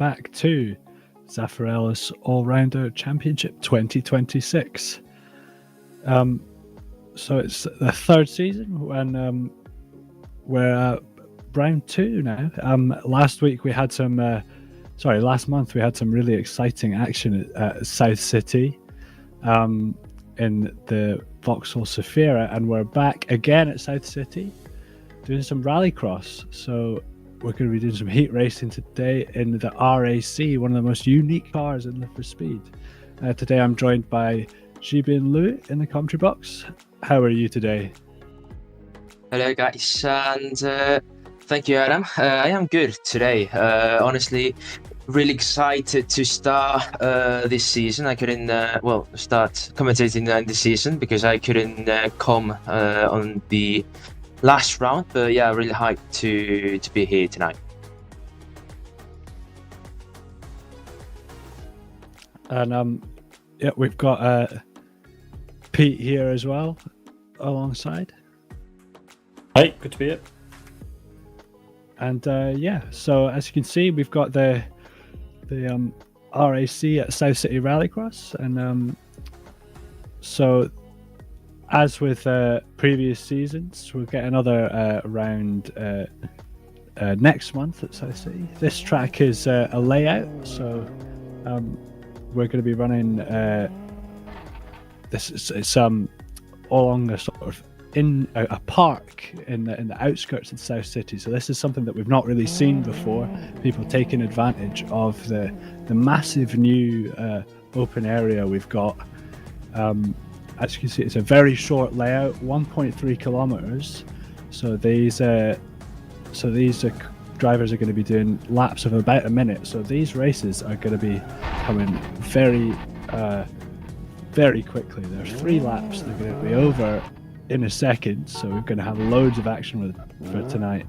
back to Zafiralis All-Rounder Championship 2026. So it's the third season when we're round 2 now. Last month we had some really exciting action at South City in the Vauxhall Zafira, and we're back again at South City doing some rallycross. So we're going to be doing some heat racing today in the RAC, one of the most unique cars in Live for Speed. Today I'm joined by Jibin Liu in the commentary box. How are you today? Hello guys, and thank you, Adam. I am good today. Honestly, really excited to start this season. I couldn't start commentating in this season because I couldn't come on the last round, but yeah, really hyped to be here tonight. And yeah, we've got Pete here as well alongside. Hey, good to be here. And yeah, so as you can see, we've got the RAC at South City Rallycross, and so as with previous seasons, we'll get another round next month at South City. This track is a layout, so we're going to be running it's all along a sort of in a park in the outskirts of South City. So this is something that we've not really seen before. People taking advantage of the massive new open area we've got. As you can see, it's a very short layout, 1.3 kilometers. So these drivers are going to be doing laps of about a minute. So these races are going to be coming very quickly. There's 3 laps. They're going to be over in a second. So we're going to have loads of action for tonight.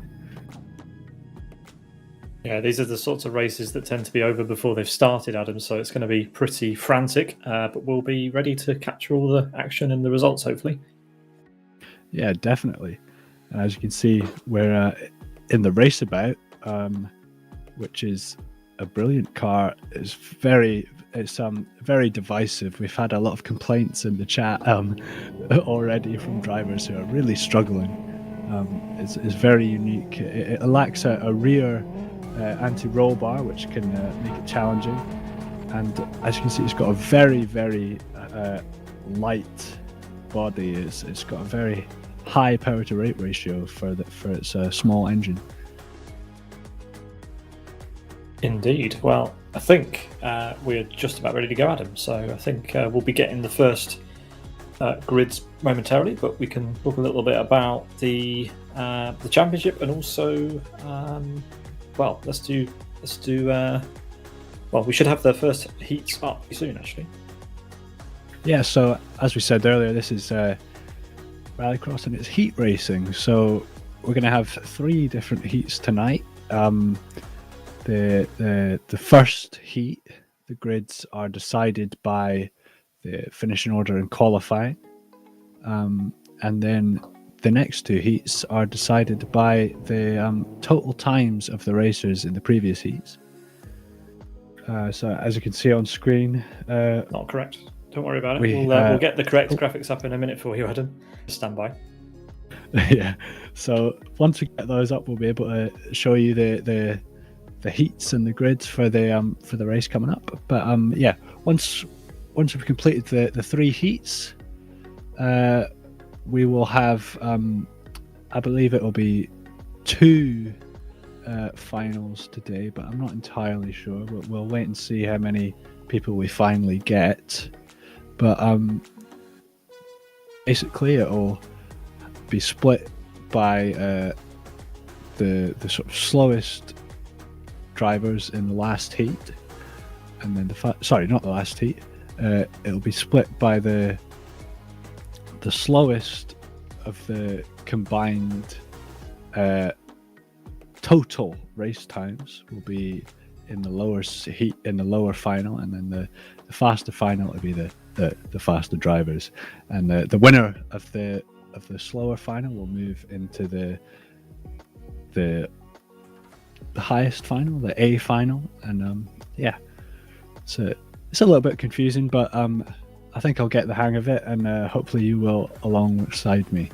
Yeah, these are the sorts of races that tend to be over before they've started, Adam, so it's going to be pretty frantic, but we'll be ready to capture all the action and the results, hopefully. Yeah, definitely. And as you can see, we're in the raceabout, which is a brilliant car. It's very divisive. We've had a lot of complaints in the chat already from drivers who are really struggling. It's very unique. It lacks a rear anti-roll bar, which can make it challenging, and as you can see, it's got a very light body. It's got a very high power to weight ratio for its small engine. Indeed. Well, I think we're just about ready to go, Adam, so I think we'll be getting the first grids momentarily, but we can talk a little bit about the championship, and also well, we should have the first heats up soon, actually. Yeah, so as we said earlier, this is Rallycross and it's heat racing. So we're going to have 3 different heats tonight. The first heat, the grids are decided by the finishing order in qualifying, and then the next 2 heats are decided by the total times of the racers in the previous heats. So as you can see on screen... Not correct. Don't worry about it. We'll get the correct graphics up in a minute for you, Adam. Stand by. Yeah. So once we get those up, we'll be able to show you the heats and the grids for the race coming up. But yeah, once we've completed the 3 heats, we will have, I believe it will be 2 finals today, but I'm not entirely sure. We'll wait and see how many people we finally get. But basically, it'll be split by the sort of slowest drivers in the last heat, and then not the last heat. It'll be split by the slowest of the combined total race times will be in the lower heat, in the lower final, and then the faster final will be the faster drivers, and the winner of the slower final will move into the highest final, the A final, and yeah, so it's a little bit confusing, but I think I'll get the hang of it, and hopefully you will alongside me.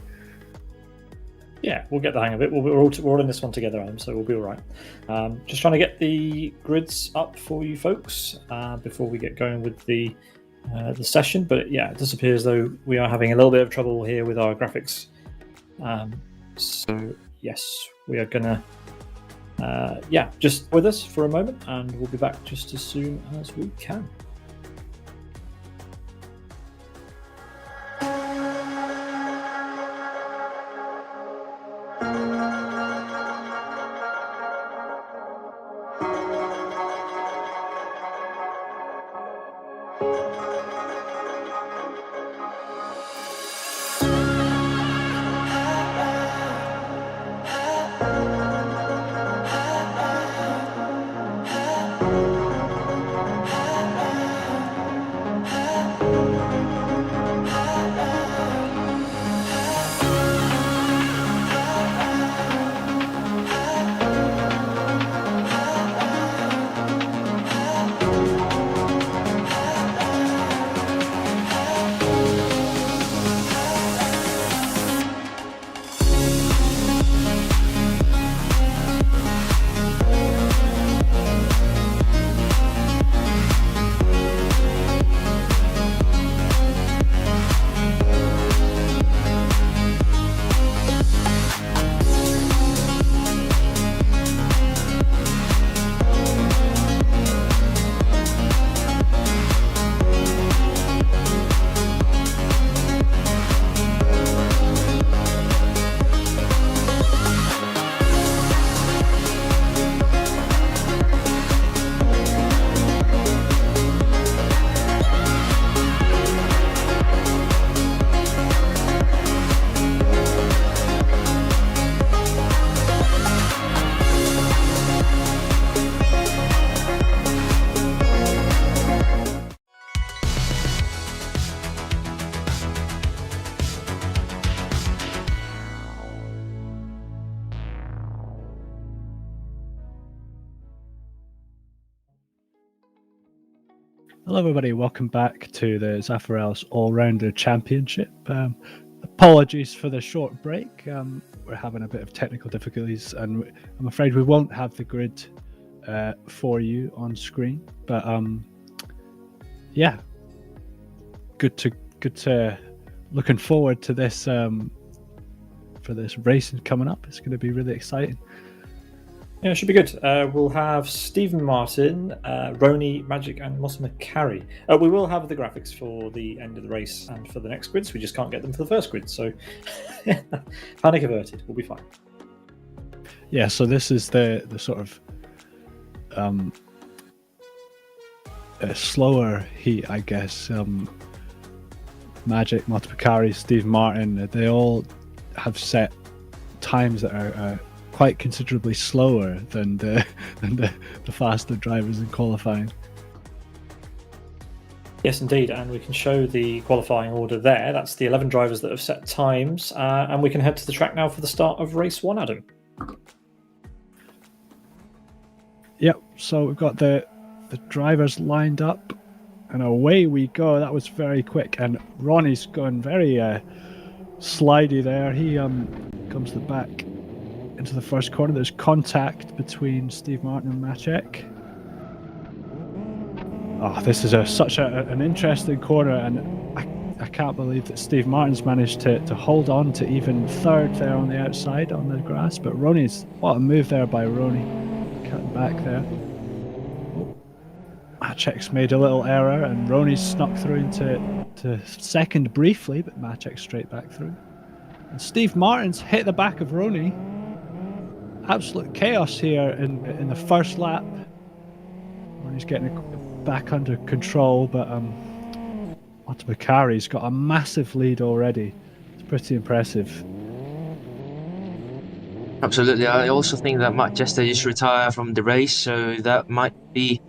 Yeah, we'll get the hang of it. We're all in this one together, Adam, so we'll be all right. Just trying to get the grids up for you folks before we get going with the session. But yeah, it does appear as though we are having a little bit of trouble here with our graphics. So yes, we are gonna just with us for a moment, and we'll be back just as soon as we can. Hello everybody, welcome back to the Zafiralis All-Rounder Championship. Apologies for the short break. We're having a bit of technical difficulties, and I'm afraid we won't have the grid for you on screen. But yeah, good to looking forward to this for this racing coming up. It's going to be really exciting. Yeah, it should be good. We'll have Stephen Martin, Roni, Magic, and Moss McCarry. We will have the graphics for the end of the race and for the next grids. We just can't get them for the first grid, so panic averted. We'll be fine. Yeah, so this is the sort of a slower heat, I guess. Magic, Moss McCarry, Steve Martin, they all have set times that are quite considerably slower than the faster drivers in qualifying. Yes, indeed, and we can show the qualifying order there. That's the 11 drivers that have set times, and we can head to the track now for the start of race 1, Adam. Yep, so we've got the drivers lined up, and away we go. That was very quick, and Ronnie's going very slidey there. He comes to the back into the first corner. There's contact between Steve Martin and Maciek. Oh, this is such an interesting corner, and I can't believe that Steve Martin's managed to hold on to even third there on the outside on the grass. But Roni's, what a move there by Roni, cutting back there. Oh, Maciek's made a little error, and Roni's snuck through into second briefly, but Maciek's straight back through. And Steve Martin's hit the back of Roni. Absolute chaos here in the first lap. Roni's getting it back under control, but McCarry's got a massive lead already. It's pretty impressive. Absolutely. I also think that Matt Jester just retired from the race, so that might be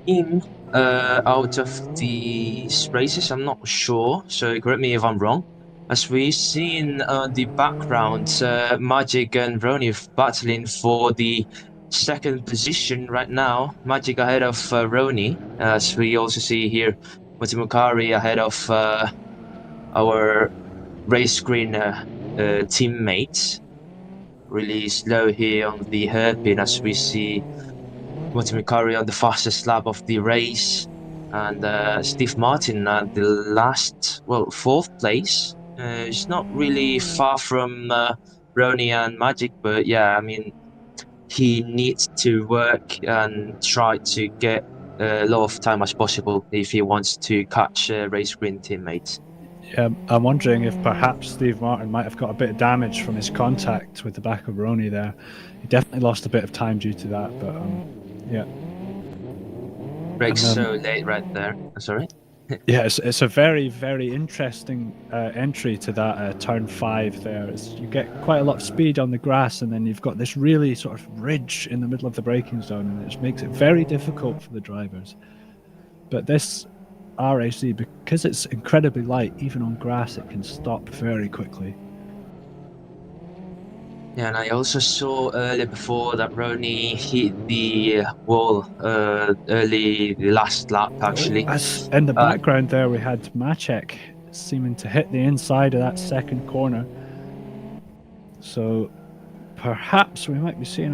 him out of these races. I'm not sure, so correct me if I'm wrong. As we see in the background, Magic and Roni battling for the second position right now. Magic ahead of Roni, as we also see here, McElroy ahead of our race screen teammates. Really slow here on the hairpin as we see McElroy on the fastest lap of the race, and Steve Martin at the last, well, fourth place. It's not really far from Roni and Magic, but yeah, I mean, he needs to work and try to get a lot of time as possible if he wants to catch race green teammates. I'm wondering if perhaps Steve Martin might have got a bit of damage from his contact with the back of Roni there. He definitely lost a bit of time due to that, but yeah. Brakes so late right there. Sorry? Yeah, it's a very, very interesting entry to that turn 5 there. You get quite a lot of speed on the grass, and then you've got this really sort of ridge in the middle of the braking zone, and it makes it very difficult for the drivers. But this RAC, because it's incredibly light, even on grass, it can stop very quickly. Yeah, and I also saw earlier before that Roni hit the wall early, the last lap actually. As in the background there, we had Maciek seeming to hit the inside of that second corner. So perhaps we might be seeing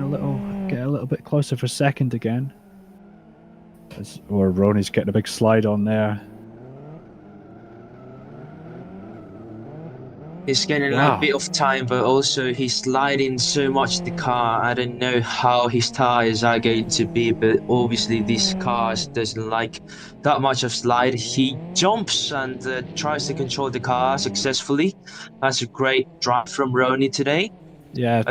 get a little bit closer for second again. Or Roni's getting a big slide on there. He's getting a bit of time, but also he's sliding so much the car. I don't know how his tires are going to be, but obviously this car doesn't like that much of slide. He jumps and tries to control the car successfully. That's a great drive from Roni today. Yeah,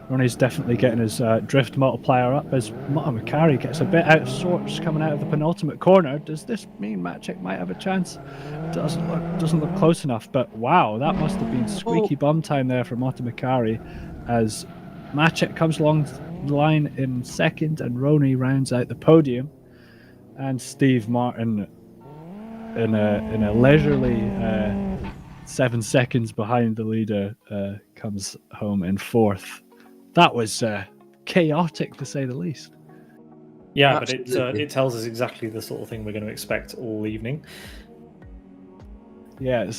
Roni's definitely getting his drift multiplier up as McElroy gets a bit out of sorts coming out of the penultimate corner. Does this mean Maciek might have a chance? Doesn't look close enough, but wow, that must have been squeaky bum time there for McElroy as Maciek comes along the line in second and Roni rounds out the podium, and Steve Martin in a leisurely 7 seconds behind the leader comes home in fourth. That was chaotic, to say the least. Yeah, absolutely. But it tells us exactly the sort of thing we're going to expect all evening. Yeah,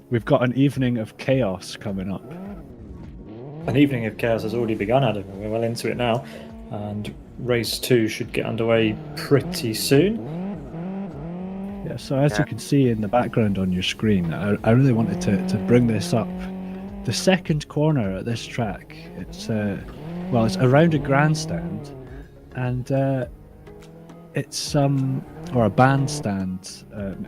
we've got an evening of chaos coming up. An evening of chaos has already begun, Adam. We're well into it now, and race 2 should get underway pretty soon. Yeah, so as you can see in the background on your screen, I really wanted to bring this up. The second corner at this track, it's around a grandstand, and it's or a bandstand.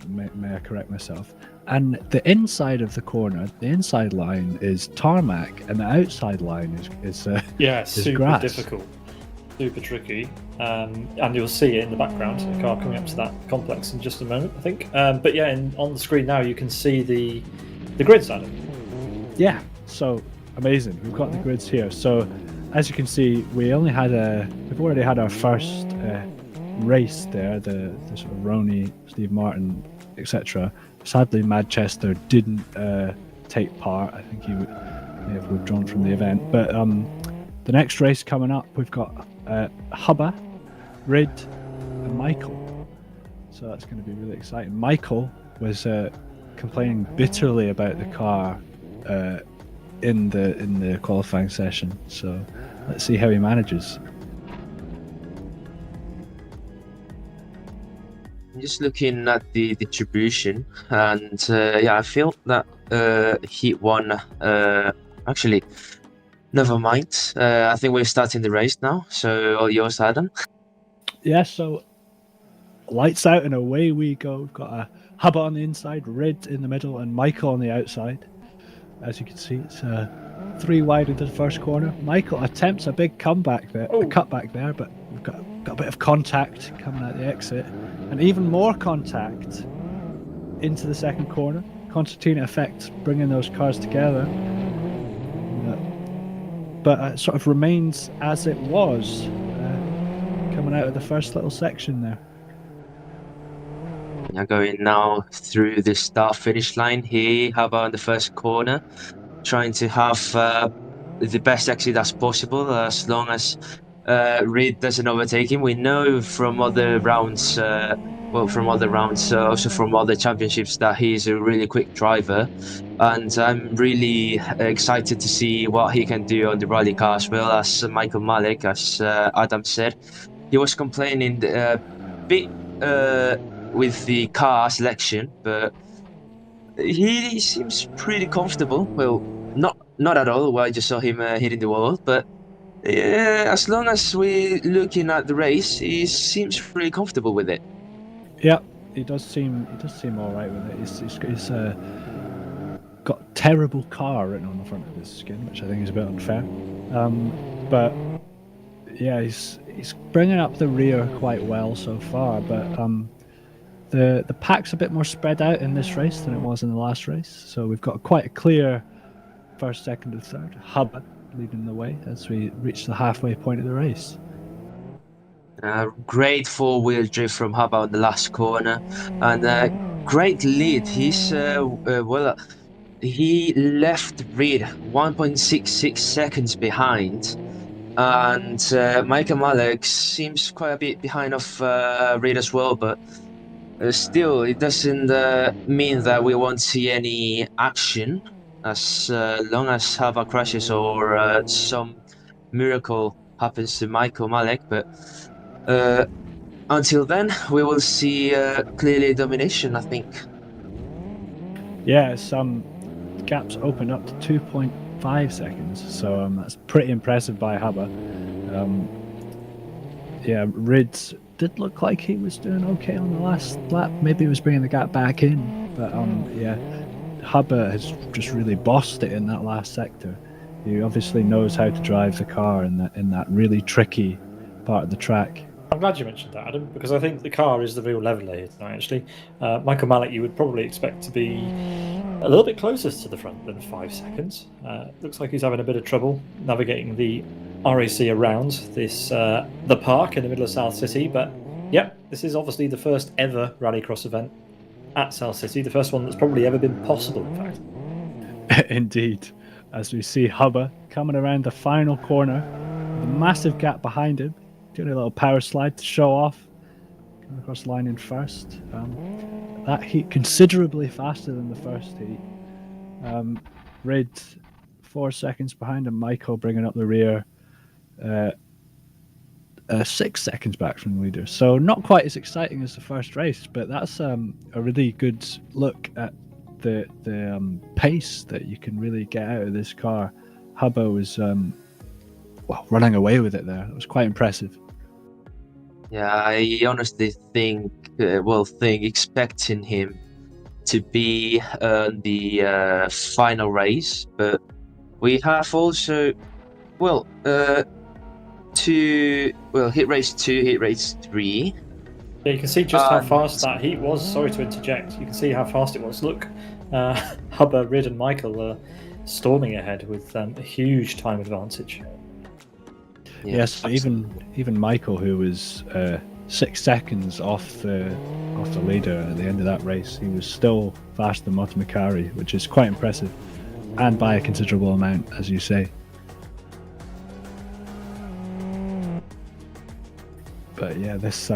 May I correct myself? And the inside of the corner, the inside line is tarmac, and the outside line is super grass. Difficult, super tricky, and you'll see it in the background. The car coming up to that complex in just a moment, I think. But yeah, on the screen now you can see the grids, Adam. Yeah, so amazing. We've got the grids here. So as you can see, we've already had our first race there, the sort of Roni, Steve Martin, etc. Sadly, Manchester didn't take part. I think he may have withdrawn from the event. But the next race coming up, we've got Hubba, Rid, and Michael. So that's going to be really exciting. Michael was complaining bitterly about the car in the qualifying session. So let's see how he manages. I'm just looking at the distribution, and I feel that Heat 1 actually, never mind. I think we're starting the race now, so all yours, Adam. Yeah, so lights out and away we go. We've got a Hubba on the inside, Rid in the middle, and Michael on the outside. As you can see, it's 3 wide into the first corner. Michael attempts a big cutback there, but we've got a bit of contact coming out the exit, and even more contact into the second corner. Concertina effect bringing those cars together, but sort of remains as it was coming out of the first little section there. You're going now through the start-finish line here. How about in the first corner? Trying to have the best exit as possible, as long as Reed doesn't overtake him. We know from other rounds, also from other championships, that he is a really quick driver, and I'm really excited to see what he can do on the rally car as well. As Michael Malik, as Adam said, he was complaining a bit with the car selection, but he seems pretty comfortable. Well, not at all. I just saw him hitting the wall, but as long as we're looking at the race, he seems pretty comfortable with it. Yeah, he does seem all right with it. He's got a terrible car written on the front of his skin, which I think is a bit unfair. But yeah, he's bringing up the rear quite well so far. But the pack's a bit more spread out in this race than it was in the last race. So we've got quite a clear first, second, and third. Hubbard leading the way as we reach the halfway point of the race. Great four-wheel drift from Hubba on the last corner, and great lead. He left Reed 1.66 seconds behind, and Michael Malek seems quite a bit behind of Reed as well, but still, it doesn't mean that we won't see any action as long as Hava crashes or some miracle happens to Michael Malek. But until then, we will see clearly domination, I think. Yeah, gaps open up to 2.5 seconds, so that's pretty impressive by Hubba. Yeah, Rids did look like he was doing okay on the last lap. Maybe he was bringing the gap back in, but yeah, Hubba has just really bossed it in that last sector. He obviously knows how to drive the car in that really tricky part of the track. I'm glad you mentioned that, Adam, because I think the car is the real leveller here tonight, actually. Michael Malik, you would probably expect to be a little bit closer to the front than 5 seconds. Looks like he's having a bit of trouble navigating the RAC around the park in the middle of South City. But yeah, this is obviously the first ever rallycross event at South City, the first one that's probably ever been possible, in fact. Indeed, as we see Hubba coming around the final corner, with a massive gap behind him, doing a little power slide to show off, coming across the line in first. That heat considerably faster than the first heat. Red 4 seconds behind him, Michael bringing up the rear, 6 seconds back from the leader. So not quite as exciting as the first race, but that's a really good look at the pace that you can really get out of this car. Hubba was running away with it there. It was quite impressive. Yeah, I honestly think, expecting him to be the final race, but we have also, hit race 2, hit race 3. Yeah, you can see just how fast that heat was. Sorry to interject. You can see how fast it was. Look, Hubba, Rid, and Michael were storming ahead with a huge time advantage. Yes, even Michael, who was 6 seconds off the leader at the end of that race, he was still faster than Martin McElroy, which is quite impressive, and by a considerable amount, as you say. But yeah, this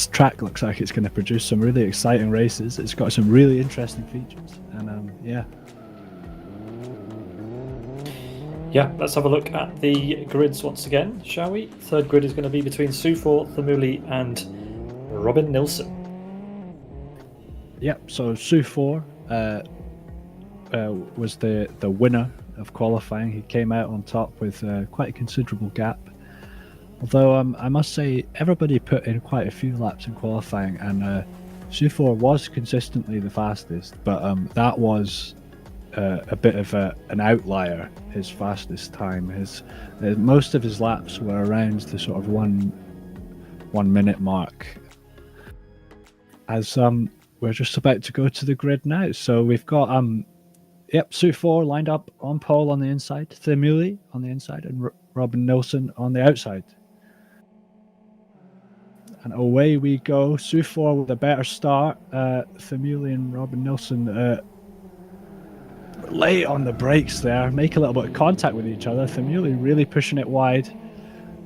track looks like it's going to produce some really exciting races. It's got some really interesting features, and yeah. Yeah, let's have a look at the grids once again, shall we? Third grid is going to be between Sufor, Thamuli, and Robin Nilsson. Yep, so Sufor was the winner of qualifying. He came out on top with quite a considerable gap. Although I must say, everybody put in quite a few laps in qualifying, and Sufor was consistently the fastest, but that was a bit of an outlier. His fastest time, most of his laps were around the sort of 1 minute mark. As we're just about to go to the grid now, so we've got Sufor lined up on pole on the inside, Thamuli on the inside, and Robin Nilsson on the outside. And away we go. Sufor with a better start. Thamuli and Robin Nilsson late on the brakes there, make a little bit of contact with each other. Famuli really pushing it wide,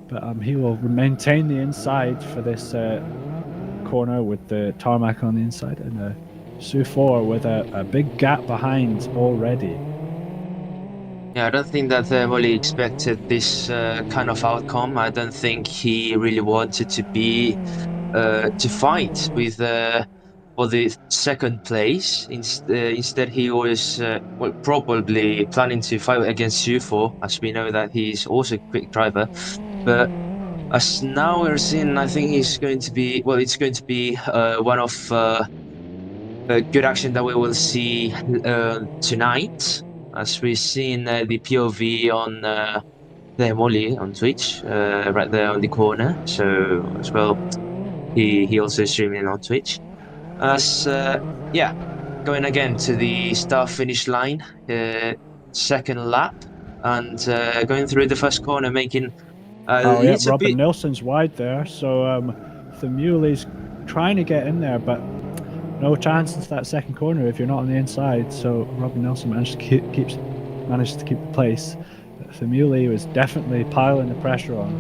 but he will maintain the inside for this corner with the tarmac on the inside, and Su4 with a big gap behind already. Yeah, I don't think that Molly expected this kind of outcome. I don't think he really wanted to be to fight with for the second place. Instead, he was probably planning to fight against Su4, as we know that he's also a quick driver. But as now we're seeing, I think he's going to be it's going to be one of good action that we will see tonight, as we've seen the POV on the Molly on Twitch, right there on the corner. So as well, he also streaming on Twitch. As going again to the start finish line, second lap, and going through the first corner, making Robin Nilsson's wide there, so Famuli's trying to get in there, but no chance into that second corner if you're not on the inside. So Robin Nilsson managed to keep the place. Famuli was definitely piling the pressure on.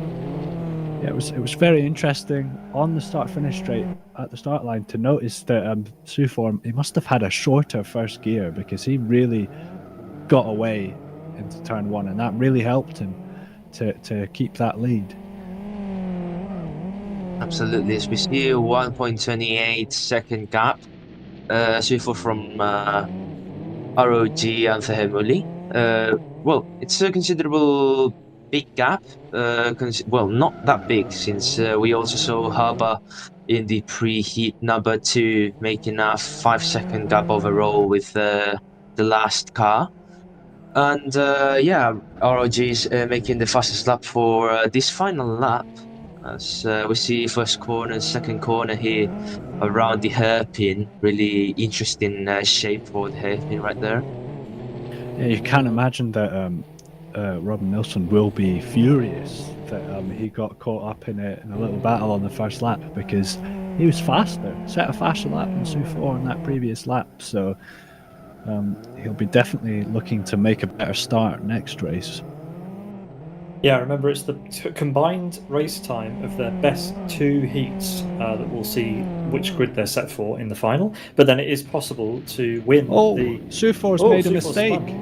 Yeah, it was very interesting on the start-finish straight at the start line to notice that Su4, he must have had a shorter first gear, because he really got away into turn one, and that really helped him to keep that lead. Absolutely, as we see a 1.28 second gap, Su4 from ROG and Fehemuli. Well, it's a considerable big gap. Well, not that big, since we also saw Haba in the pre-heat number 2 making a 5-second gap overall with the last car. And ROG is making the fastest lap for this final lap, as we see first corner, second corner here around the hairpin. Really interesting shape for the hairpin right there. Yeah, you can't imagine that Robin Nilsson will be furious that he got caught up in a little battle on the first lap, because he was faster, set a faster lap than Su4 on that previous lap. So he'll be definitely looking to make a better start next race. Yeah, remember, it's the combined race time of their best 2 heats that we'll see which grid they're set for in the final. But then it is possible to win Su4's made a mistake.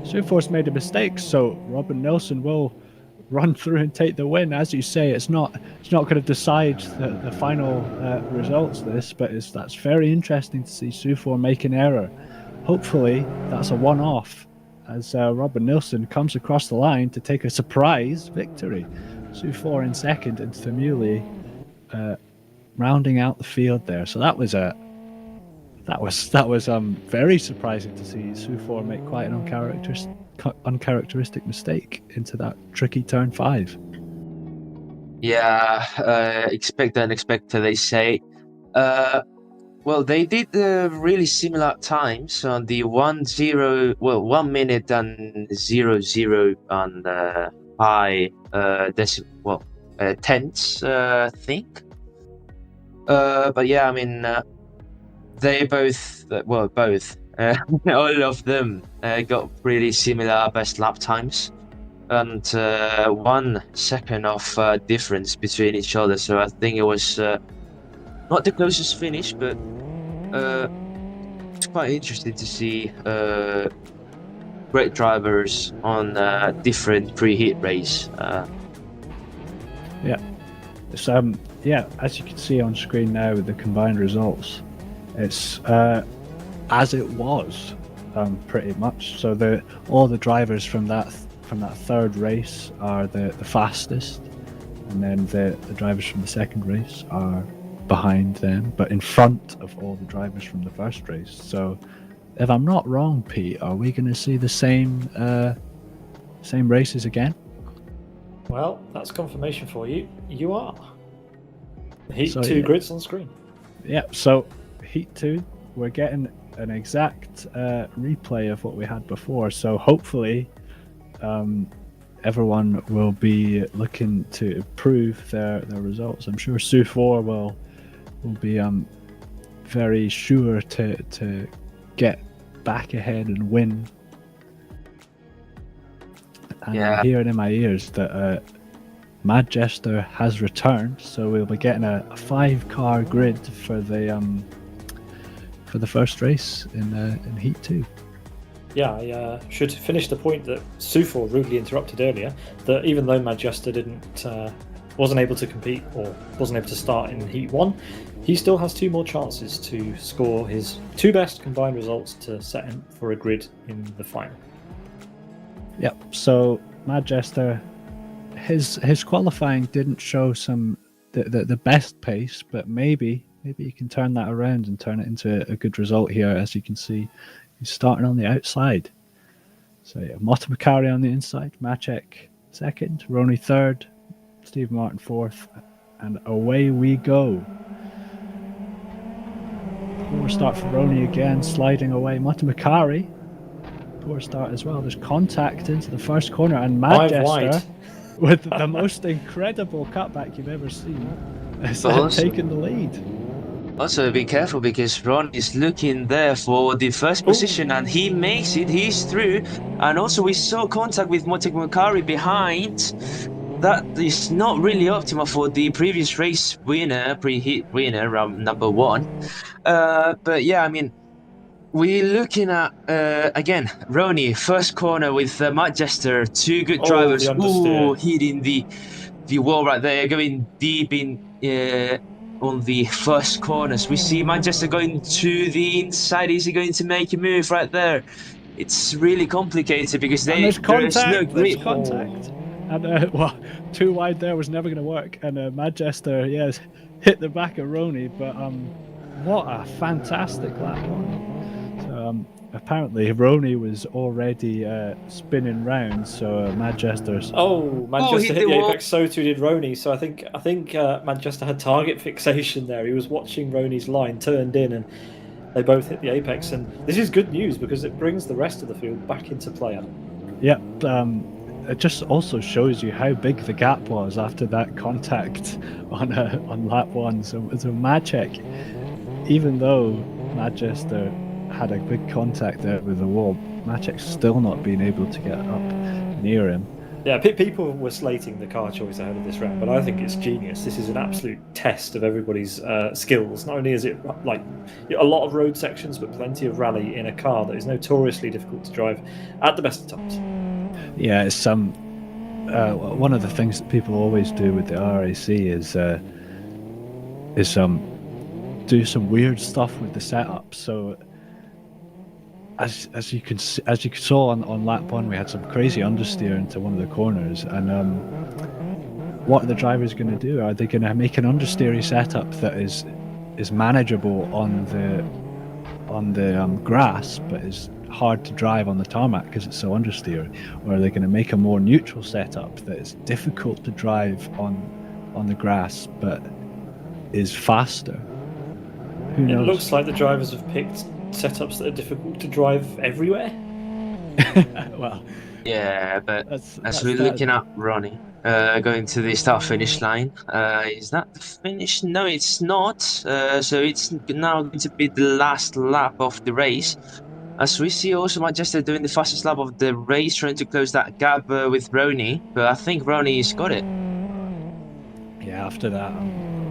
Su4's made a mistake, so Robin Nilsson will run through and take the win. As you say, it's not going to decide the final results, but that's very interesting to see Su4 make an error. Hopefully that's a one-off, as Robin Nilsson comes across the line to take a surprise victory. Su4 in second, and Famuli rounding out the field there. So that was very surprising to see Su4 make quite an uncharacteristic mistake into that tricky turn 5. Yeah, expect the unexpected, they say. Well, they did really similar times on the 1 minute and 0 and high tenths, I think. But yeah, I mean, they both, all of them got pretty similar best lap times, and 1 second of difference between each other. So I think it was not the closest finish, but it's quite interesting to see great drivers on different pre-heat race. It's as you can see on screen now with the combined results, it's as it was pretty much. So all the drivers from that third race are the fastest, and then the drivers from the second race are behind them, but in front of all the drivers from the first race. So if I'm not wrong, Pete, are we going to see the same races again? Well, that's confirmation for you. You are. Heat 2 grids on screen. Yeah, so Heat 2, we're getting an exact replay of what we had before. So hopefully everyone will be looking to improve their results. I'm sure Su4 will be very sure to get back ahead and win. And Yeah. I'm hearing in my ears that Mad Jester has returned, so we'll be getting a 5-car grid for the first race in Heat 2. Yeah, I should finish the point that Sufor rudely interrupted earlier, that even though Manchester wasn't able to compete or wasn't able to start in Heat 1, he still has 2 more chances to score his 2 best combined results to set him for a grid in the final. Yep, so Manchester, his qualifying didn't show the best pace, but maybe you can turn that around and turn it into a good result here. As you can see, he's starting on the outside. So yeah, Motomikari on the inside, Macek second, Roney third, Steve Martin fourth, and away we go. Poor start for Roney again, sliding away. Motomikari, poor start as well. There's contact into the first corner, and Manchester, with the most incredible cutback you've ever seen, has taken the lead. Also, be careful because Ron is looking there for the first position, and he makes it. He's through, and also we saw contact with Motomikari behind. That is not really optimal for the previous race winner, pre-heat winner, number 1. But yeah, I mean, we're looking at again Roney first corner with Manchester, 2 good drivers. Hitting the wall right there, going deep in on the first corners. We see Manchester going to the inside. Is he going to make a move right there? It's really complicated because there's no grip. There's contact. And well, too wide there was never going to work. And Manchester, yes, hit the back of Roney, but what a fantastic lap one. So apparently Roney was already spinning round, so Manchester's... Manchester hit the apex, so too did Roney. So I think Manchester had target fixation there. He was watching Roney's line, turned in, and they both hit the apex. And this is good news because it brings the rest of the field back into play, Adam. Yep. It just also shows you how big the gap was after that contact on lap 1. So Macek, even though Manchester had a big contact there with the wall, Macek's still not been able to get up near him. Yeah, people were slating the car choice ahead of this round, but I think it's genius. This is an absolute test of everybody's skills. Not only is it like a lot of road sections, but plenty of rally in a car that is notoriously difficult to drive at the best of times. Yeah, it's one of the things that people always do with the RAC is do some weird stuff with the setup. So as you saw on lap 1, we had some crazy understeer into one of the corners, and what are the drivers going to do? Are they going to make an understeery setup that is manageable on the grass, but is hard to drive on the tarmac because it's so understeery, or are they going to make a more neutral setup that is difficult to drive on the grass but is faster? Who knows? It looks like the drivers have picked setups that are difficult to drive everywhere. Well, yeah, but as we're looking at Ronnie going to the start-finish line, is that the finish? No, it's not. So it's now going to be the last lap of the race. As we see also Manchester doing the fastest lap of the race, trying to close that gap with Roney, but I think Roney's got it. Yeah, after that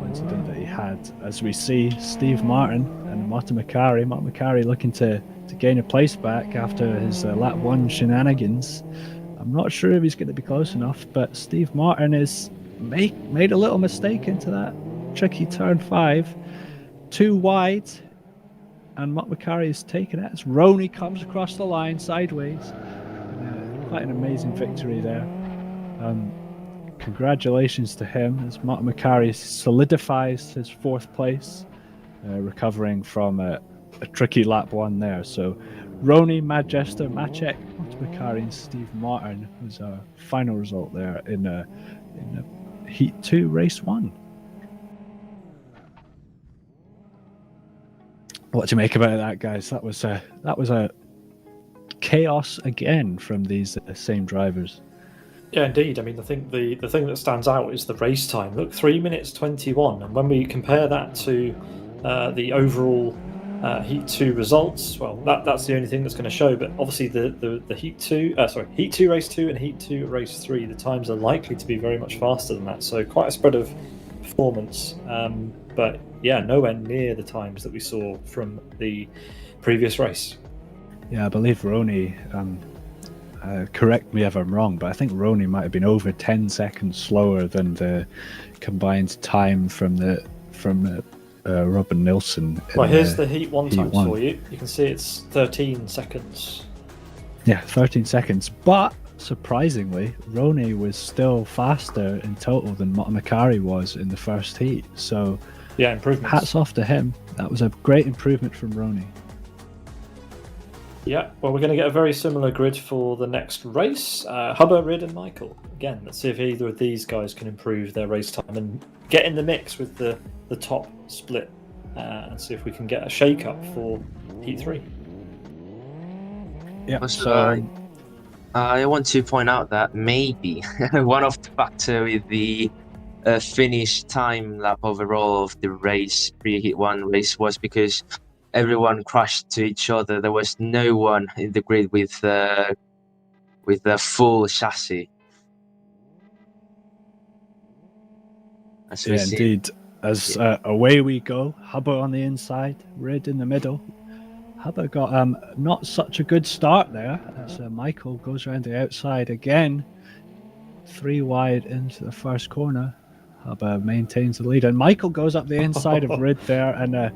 incident that he had, as we see Steve Martin and Motomikari looking to gain a place back after his lap 1 shenanigans. I'm not sure if he's going to be close enough, but Steve Martin is made a little mistake into that tricky turn 5, too wide, and Motomikari is taken it as Roney comes across the line sideways. Quite an amazing victory there. Congratulations to him as Motomikari solidifies his 4th place, recovering from a tricky lap 1 there. So Roney, Manchester, Macek, Motomikari and Steve Martin was our final result there in Heat 2, Race 1. What do you make about that, guys? That was a chaos again from these same drivers. Yeah, indeed. I mean, I think the thing that stands out is the race time. Look, 3 minutes 21, and when we compare that to the overall Heat 2 results. Well, that's the only thing that's going to show. But obviously, the Heat 2, Heat 2 race 2 and Heat 2 race 3, the times are likely to be very much faster than that. So quite a spread of performance. But yeah, nowhere near the times that we saw from the previous race. Yeah, I believe Roney. Correct me if I'm wrong, but I think Roney might have been over 10 seconds slower than the combined time from Robin Nilsson. Well, here's the Heat 1 times for you. You can see it's 13 seconds. Yeah, 13 seconds. But surprisingly, Roney was still faster in total than McElroy was in the first heat. So yeah, improvements. Hats off to him. That was a great improvement from Roney. Yeah, well, we're going to get a very similar grid for the next race. Hubba, Rid and Michael. Again, let's see if either of these guys can improve their race time and get in the mix with the top split and see if we can get a shake-up for Heat 3. Yeah, so I want to point out that maybe one of the factors with the finish time lap overall of the race, pre-Heat 1 race, was because everyone crashed to each other. There was no one in the grid with a full chassis. Yeah, indeed. As away we go, Hubba on the inside, Rid in the middle. Hubba got not such a good start there as Michael goes around the outside again. 3 wide into the first corner. Hubba maintains the lead, and Michael goes up the inside of Rid there and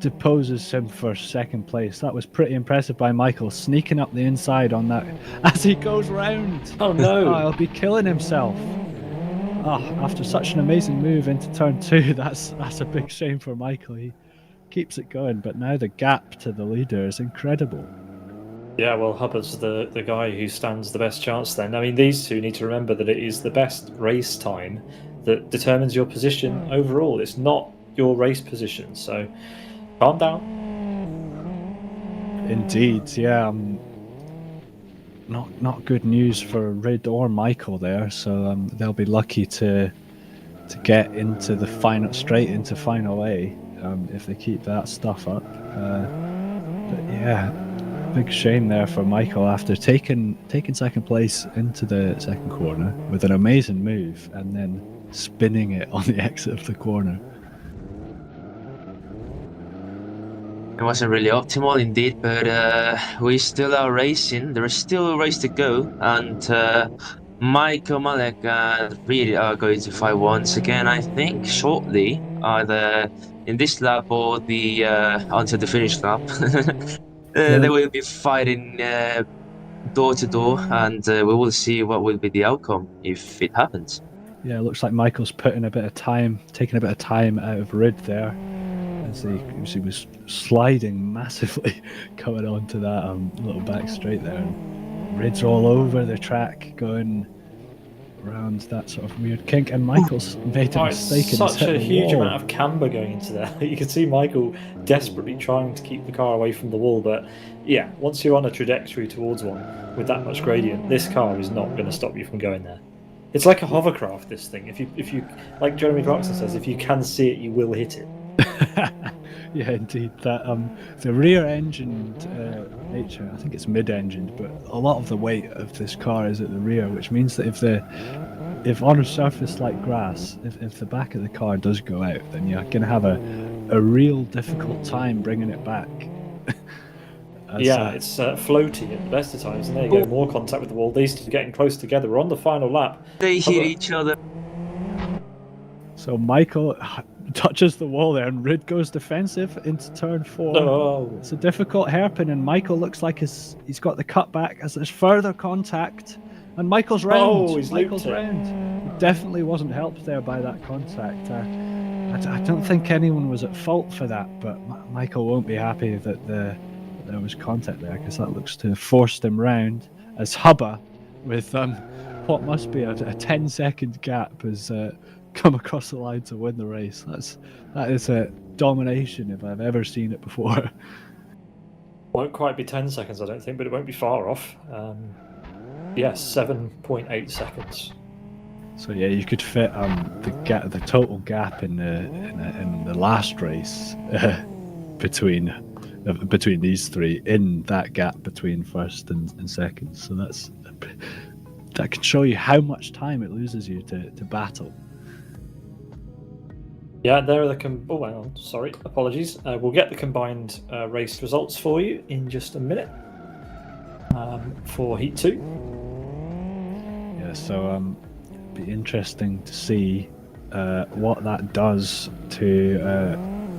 deposes him for second place. That was pretty impressive by Michael, sneaking up the inside on that as he goes round. Oh no! He'll be killing himself. After such an amazing move into turn 2, that's a big shame for Michael. He keeps it going, but now the gap to the leader is incredible. Yeah, well, Hubba's the guy who stands the best chance then. I mean, these two need to remember that it is the best race time that determines your position overall. It's not your race position, so calm down. Indeed, yeah. Not good news for Rid or Michael there, so they'll be lucky to get into the straight into final A if they keep that stuff up. But yeah, big shame there for Michael after taking second place into the second corner with an amazing move and then spinning it on the exit of the corner. It wasn't really optimal indeed, but we still are racing. There is still a race to go, and Michael, Malek and Reed are going to fight once again, I think, shortly, either in this lap or the until the finish lap. They will be fighting door to door, and we will see what will be the outcome if it happens. Yeah, it looks like Michael's taking a bit of time out of Rid there, as he was sliding massively coming onto that little back straight there. And Rid's all over the track going around that sort of weird kink, and Michael's made a mistake. Such a huge amount of camber going into there. You can see Michael desperately trying to keep the car away from the wall, but yeah, once you're on a trajectory towards one with that much gradient, this car is not going to stop you from going there. It's like a hovercraft, this thing. If you like Jeremy Clarkson says, if you can see it, you will hit it. Yeah, indeed. That the rear-engined nature, I think it's mid-engined, but a lot of the weight of this car is at the rear, which means that if on a surface like grass, if the back of the car does go out, then you're going to have a real difficult time bringing it back. It's floaty at the best of times, and there you go, more contact with the wall. These two getting close together. We're on the final lap. They hit each other. So Michael touches the wall there, and Rid goes defensive into turn 4. Oh. It's a difficult hairpin, and Michael looks like he's got the cutback as there's further contact, and Michael's round. Michael's round. He definitely wasn't helped there by that contact. I don't think anyone was at fault for that, but Michael won't be happy that there was contact there, because that looks to have forced him round, as Hubba, with what must be a 10-second gap, has come across the line to win the race. That is a domination if I've ever seen it before. Won't quite be 10 seconds, I don't think, but it won't be far off. 7.8 seconds. So yeah, you could fit the total gap in the last race between these three in that gap between first and second. So that can show you how much time it loses you to battle. Yeah, there are the oh, hang on, sorry, apologies. We'll get the combined race results for you in just a minute for Heat 2. Yeah, so be interesting to see what that does to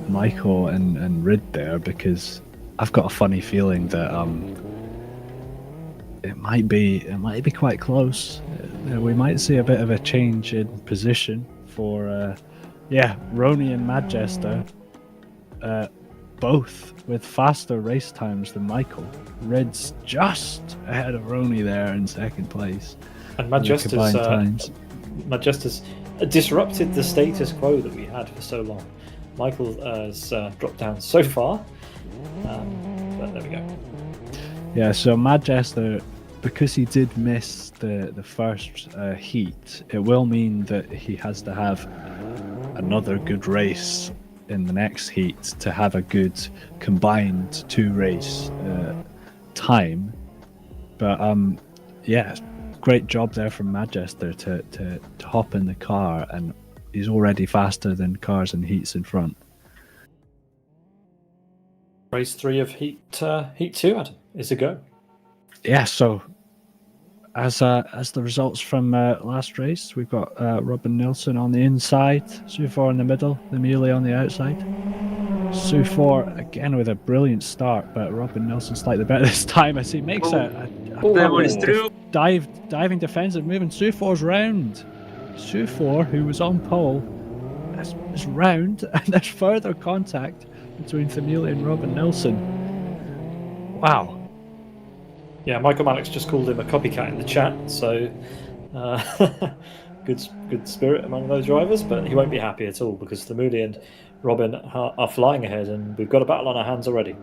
Michael and Rid there, because I've got a funny feeling that it might be quite close. We might see a bit of a change in position for Roney and Madjester, both with faster race times than Michael. Rid's just ahead of Roney there in second place. And Madjester's disrupted the status quo that we had for so long. Michael has dropped down so far, but there we go. Yeah, so Madjester, because he did miss the first heat, it will mean that he has to have another good race in the next heat to have a good combined 2 race time. But great job there from Madjester to hop in the car, and he's already faster than cars and heats in front. Race 3 of Heat 2, Adam, is a go. Yeah, so as the results from last race, we've got Robin Nilsson on the inside, Sufor in the middle, the Muley on the outside. Sufor again with a brilliant start, but Robin Nilsson slightly better this time as he makes a diving defensive move, and Sufor's round. Sufor, who was on pole, is round, and there's further contact between Famuli and Robin Nilsson. Wow. Yeah, Michael Mannix just called him a copycat in the chat, so good spirit among those drivers, but he won't be happy at all because Famuli and Robin are flying ahead, and we've got a battle on our hands already.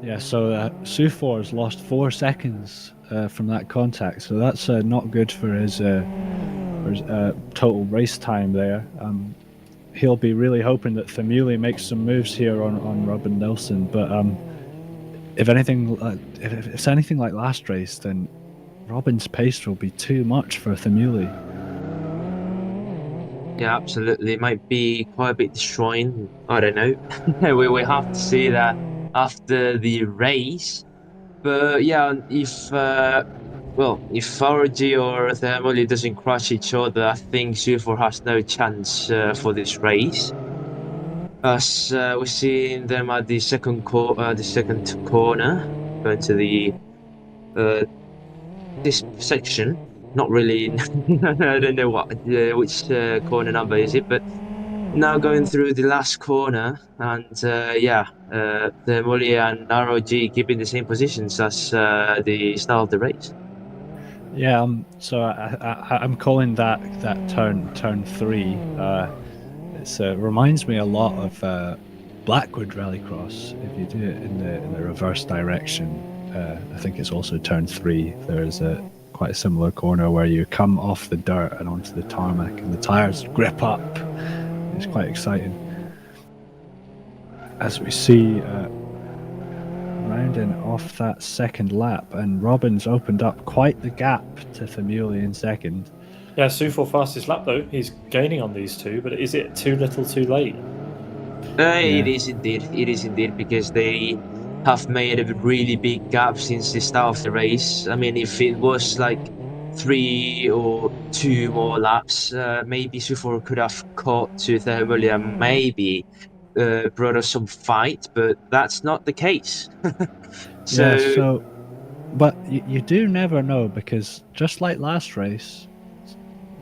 Yeah, so Sufor has lost 4 seconds from that contact, so that's not good for his total race time there. He'll be really hoping that Famuli makes some moves here on Robin Nilsson, but if it's anything like last race, then Robin's pace will be too much for Famuli. Yeah, absolutely. It might be quite a bit destroying. I don't know. we have to see that after the race. But yeah, if ROG or Thermally doesn't crush each other, I think Sufor has no chance for this race. As we're seeing them at the second corner, going to the this section. Not really. I don't know which corner number is it, but now going through the last corner, and the Molly and ROG keeping the same positions as the start of the race. Yeah, so I'm calling that turn 3. It reminds me a lot of Blackwood Rallycross. If you do it in the reverse direction, I think it's also turn 3. There's quite a similar corner where you come off the dirt and onto the tarmac, and the tires grip up. It's quite exciting. As we see, rounding off that second lap, and Robin's opened up quite the gap to Famuli in second. Yeah, Sufor fastest lap though. He's gaining on these two, but is it too little too late? It is indeed, because they have made a really big gap since the start of the race. I mean, if it was like 3 or 2 more laps, maybe Sufor could have caught to Thermally and maybe brought us some fight, but that's not the case. But you do never know, because just like last race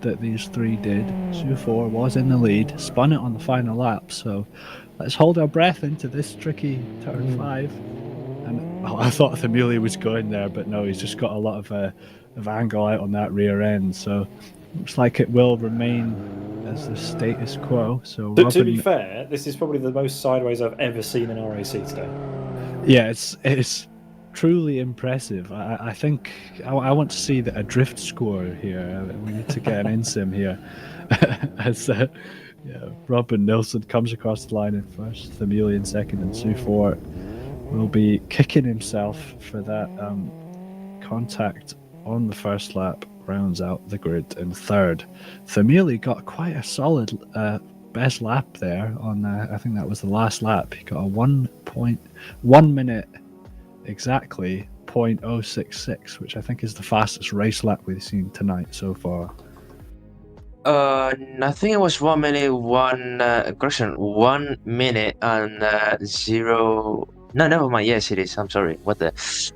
that these 3 did, Sufor was in the lead, spun it on the final lap, so let's hold our breath into this tricky turn 5. And I thought Famuli was going there, but no, he's just got a lot of angle out on that rear end, so looks like it will remain as the status quo. So to be fair, this is probably the most sideways I've ever seen in RAC today. Yeah, it's truly impressive. I think I want to see a drift score here. We need to get an insim here. As Yeah, Robin Nilsson comes across the line in first, Thamili in second, and Sufort will be kicking himself for that contact on the first lap, rounds out the grid in third. Thamili got quite a solid best lap there on, I think that was the last lap. He got a 1 minute exactly 0.066, which I think is the fastest race lap we've seen tonight so far. I think it was 1 minute, 1 minute and 0. No, never mind. Yes, it is. I'm sorry. What the?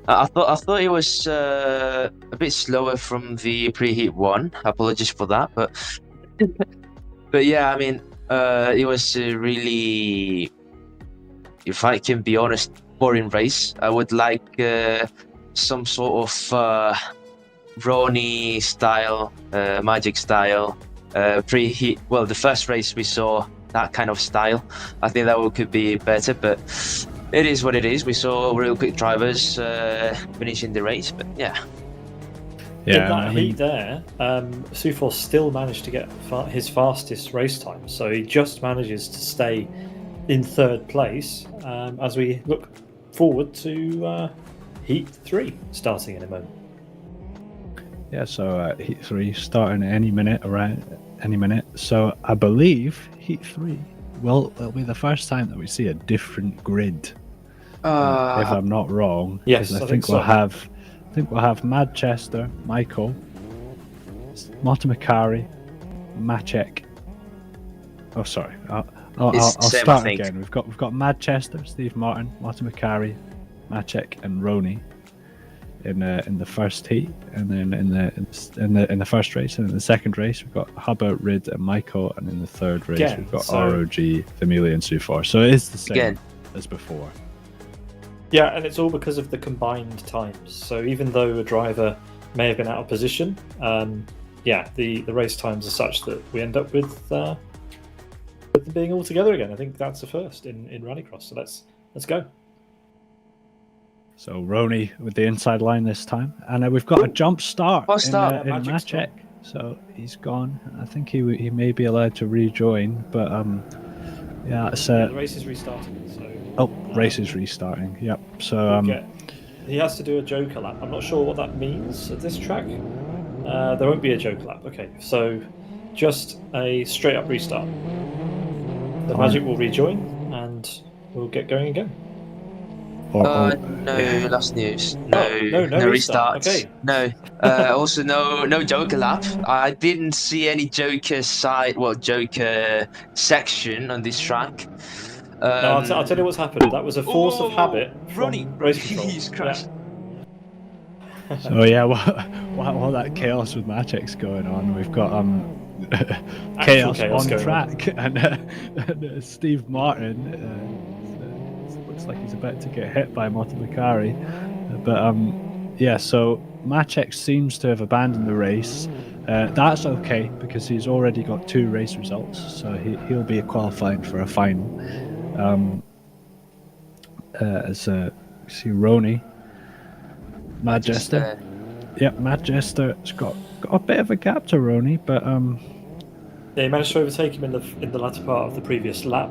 I thought it was a bit slower from the preheat one. Apologies for that, but yeah, I mean, it was really, if I can be honest, boring race. I would like some sort of Ronnie style, Magic style, preheat. Well, the first race we saw that kind of style. I think that could be better, but it is what it is. We saw real quick drivers finishing the race, but yeah. Yeah, in that heat there, Sufort still managed to get his fastest race time, so he just manages to stay in third place as we look forward to Heat 3 starting in a moment. Yeah, so Heat 3 starting any minute, around any minute. So I believe Heat 3 will be the first time that we see a different grid. If I'm not wrong. Yes, I think we'll have Manchester, Michael, Motomikari, Macek. Oh, sorry. I'll start again. We've got Manchester, Steve Martin, Motomikari, Macek, and Roney in the first heat, and then in the first race, and in the second race we've got Hubbard, Rid, and Michael, and in the third race we've got ROG, Thamili, and Sufort. So it is the same as before. Yeah, and it's all because of the combined times. So even though a driver may have been out of position, the race times are such that we end up with them being all together again. I think that's the first in Rallycross. So let's go. So Roney with the inside line this time, and we've got a jump start in Macek. So he's gone. I think he may be allowed to rejoin, but it's the race is restarting. So race is restarting. Yep. So he has to do a joker lap. I'm not sure what that means at this track. There won't be a joker lap. Okay, so just a straight up restart. The Magic will rejoin and we'll get going again. Last news. No restart. Okay. No. Also, no Joker lap. I didn't see any Joker section on this track. No, I'll tell you what's happened. That was a force of habit from race control. He's crashed. Yeah. So yeah, while that chaos with Macek's going on, we've got chaos on track, and Steve Martin. Looks like he's about to get hit by Motomikari, but so Macek seems to have abandoned the race. That's okay because he's already got 2 race results, so he'll be qualifying for a final. As see Roney, Manchester. Yep, Manchester's got a bit of a gap to Roney, but he managed to overtake him in the latter part of the previous lap.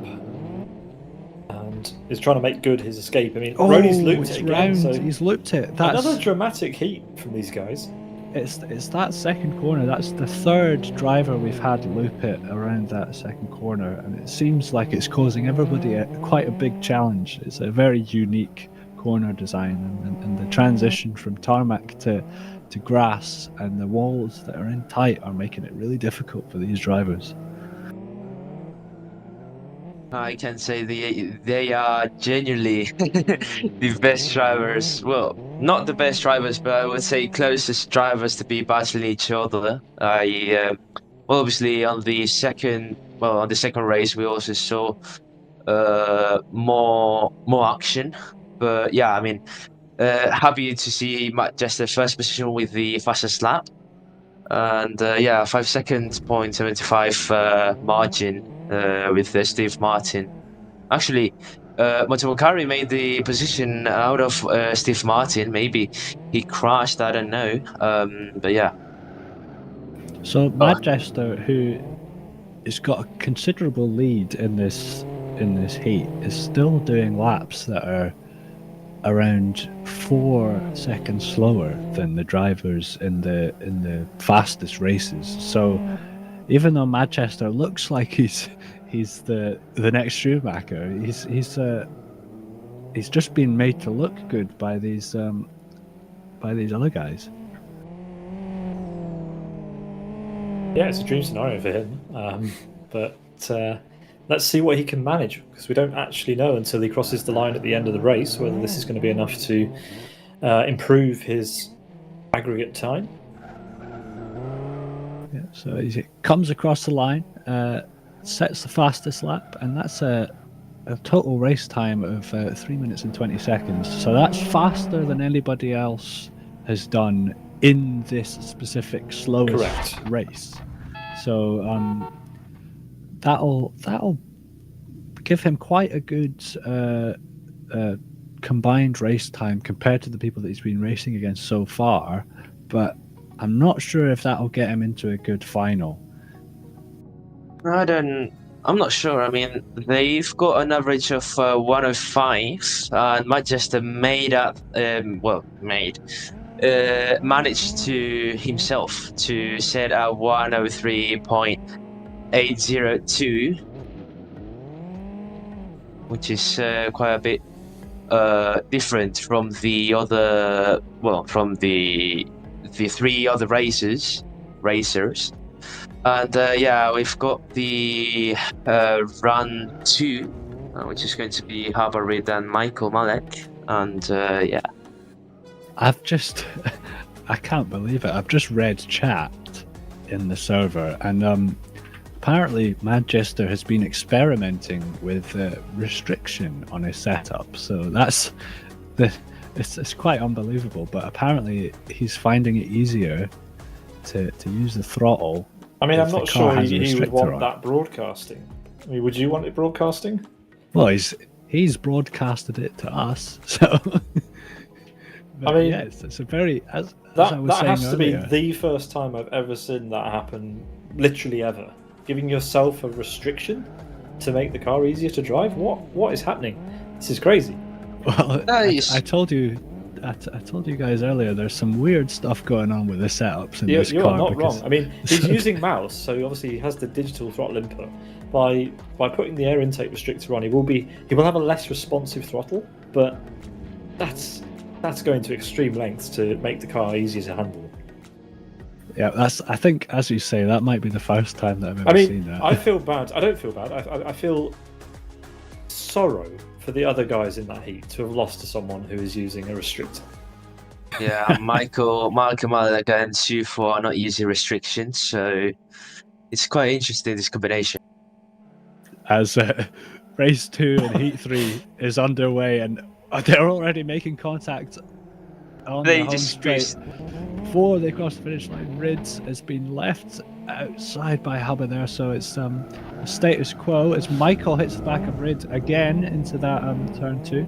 Is trying to make good his escape. I mean, Roney's looped it again. So he's looped it. That's another dramatic heat from these guys. It's that second corner. That's the third driver we've had loop it around that second corner, and it seems like it's causing everybody quite a big challenge. It's a very unique corner design, and the transition from tarmac to grass and the walls that are in tight are making it really difficult for these drivers. I can say they are genuinely the best drivers. Well, not the best drivers, but I would say closest drivers to be battling each other. Obviously on the second race we also saw more action. But yeah, I mean, happy to see just the first position with the fastest lap, and 5 seconds 0.75 margin. With Steve Martin. Actually, Motomikari made the position out of Steve Martin. Maybe he crashed, I don't know. But yeah. So Manchester, who he's got a considerable lead in this heat. Is still doing laps that are around 4 seconds slower than the drivers in the fastest races. So even though Manchester looks like he's the next Schumacher, he's just been made to look good by these other guys. Yeah, it's a dream scenario for him. But let's see what he can manage, because we don't actually know until he crosses the line at the end of the race whether this is going to be enough to improve his aggregate time. Yeah, so he comes across the line, sets the fastest lap, and that's a total race time of 3 minutes and 20 seconds. So that's faster than anybody else has done in this specific slowest race. So that'll give him quite a good combined race time compared to the people that he's been racing against so far. But I'm not sure if that'll get him into a good final. I'm not sure. I mean, they've got an average of 105, and Manchester managed to himself to set a 103.802, which is quite a bit different from the other, from the 3 other racers. And we've got the run 2, which is going to be Habarid and Michael Malek. And I can't believe it. I've just read chat in the server, and apparently Manchester has been experimenting with restriction on his setup. So it's quite unbelievable. But apparently he's finding it easier to use the throttle. I mean, I'm not sure he would want that broadcasting. I mean, would you want it broadcasting? Well, he's broadcasted it to us, so. I mean, yes, it's a very that has to be the first time I've ever seen that happen, literally ever. Giving yourself a restriction to make the car easier to drive. What is happening? This is crazy. Well, I told you. I told you guys earlier, there's some weird stuff going on with the setups in this car. You are not wrong. I mean, he's using mouse, so obviously he has the digital throttle input. By putting the air intake restrictor on, he will have a less responsive throttle, but that's going to extreme lengths to make the car easier to handle. Yeah, I think, as you say, that might be the first time that I've ever seen that. I feel bad. I don't feel bad. I feel sorrow for the other guys in that heat to have lost to someone who is using a restrictor. Yeah, Michael Malek and Sufo are not using restrictions, so it's quite interesting, this combination. As race 2 and heat 3 is underway, and they're already making contact on the home straight. Before they cross the finish line, Rids has been left outside by Hubba there, so it's a status quo as Michael hits the back of Rids again into that turn 2,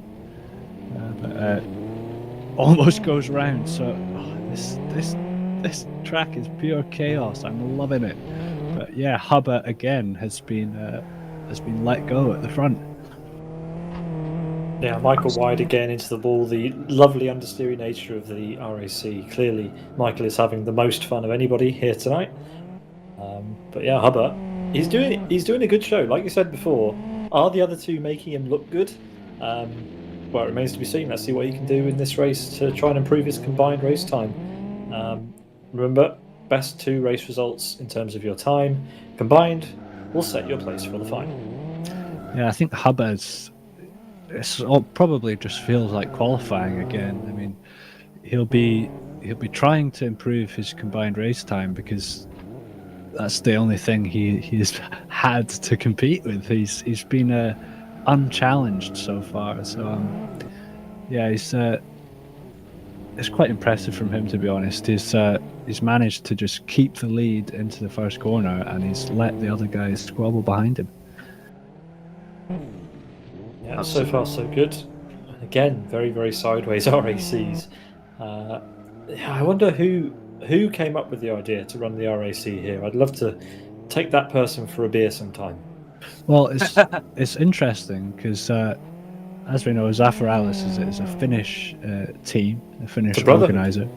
but almost goes round. So this track is pure chaos. I'm loving it. But yeah, Hubba again has been let go at the front. Yeah, Michael wide again into the wall. The lovely understeery nature of the RAC. Clearly, Michael is having the most fun of anybody here tonight. But yeah, Hubba, he's doing a good show. Like you said before, are the other two making him look good? Well, it remains to be seen. Let's see what he can do in this race to try and improve his combined race time. Remember, best 2 race results in terms of your time combined will set your place for the final. Yeah, I think Hubba's. Probably just feels like qualifying again. I mean, he'll be trying to improve his combined race time because that's the only thing he's had to compete with. He's been unchallenged so far. So yeah, it's quite impressive from him, to be honest. He's managed to just keep the lead into the first corner, and he's let the other guys squabble behind him. Yeah, so far so good. Again, very, very sideways RACs. I wonder who came up with the idea to run the RAC here. I'd love to take that person for a beer sometime. Well, it's interesting because, as we know, Zafiralis is a Finnish team, a Finnish organizer.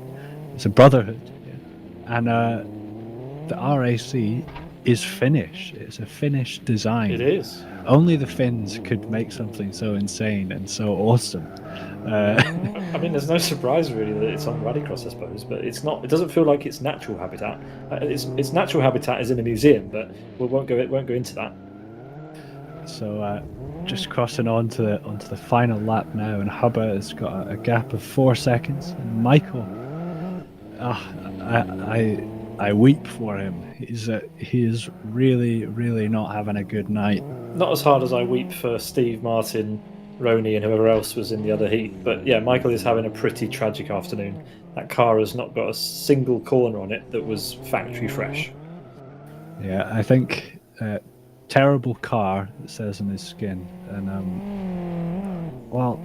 It's a brotherhood, yeah. And the RAC is Finnish. It's a Finnish design. It is. Only the Finns could make something so insane and so awesome. I mean, there's no surprise really that it's on Rallycross, I suppose, but it's not. It doesn't feel like its natural habitat. Its natural habitat is in a museum, but we won't go into that. So, just crossing onto the final lap now, and Hubba has got a gap of 4 seconds. And Michael, I weep for him. He is really not having a good night. Not as hard as I weep for Steve, Martin, Roney, and whoever else was in the other heat. But yeah, Michael is having a pretty tragic afternoon. That car has not got a single corner on it that was factory fresh. Yeah, I think terrible car, it says in his skin, and well,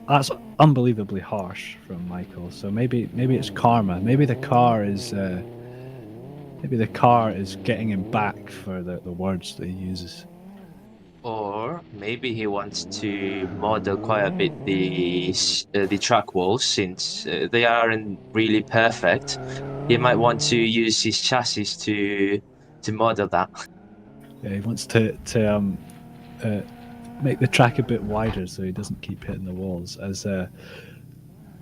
that's unbelievably harsh from Michael. So maybe it's karma. Maybe the car is getting him back for the words that he uses. Or maybe he wants to model quite a bit the track walls, since they aren't really perfect. He might want to use his chassis to model that. Yeah, he wants to make the track a bit wider so he doesn't keep hitting the walls. As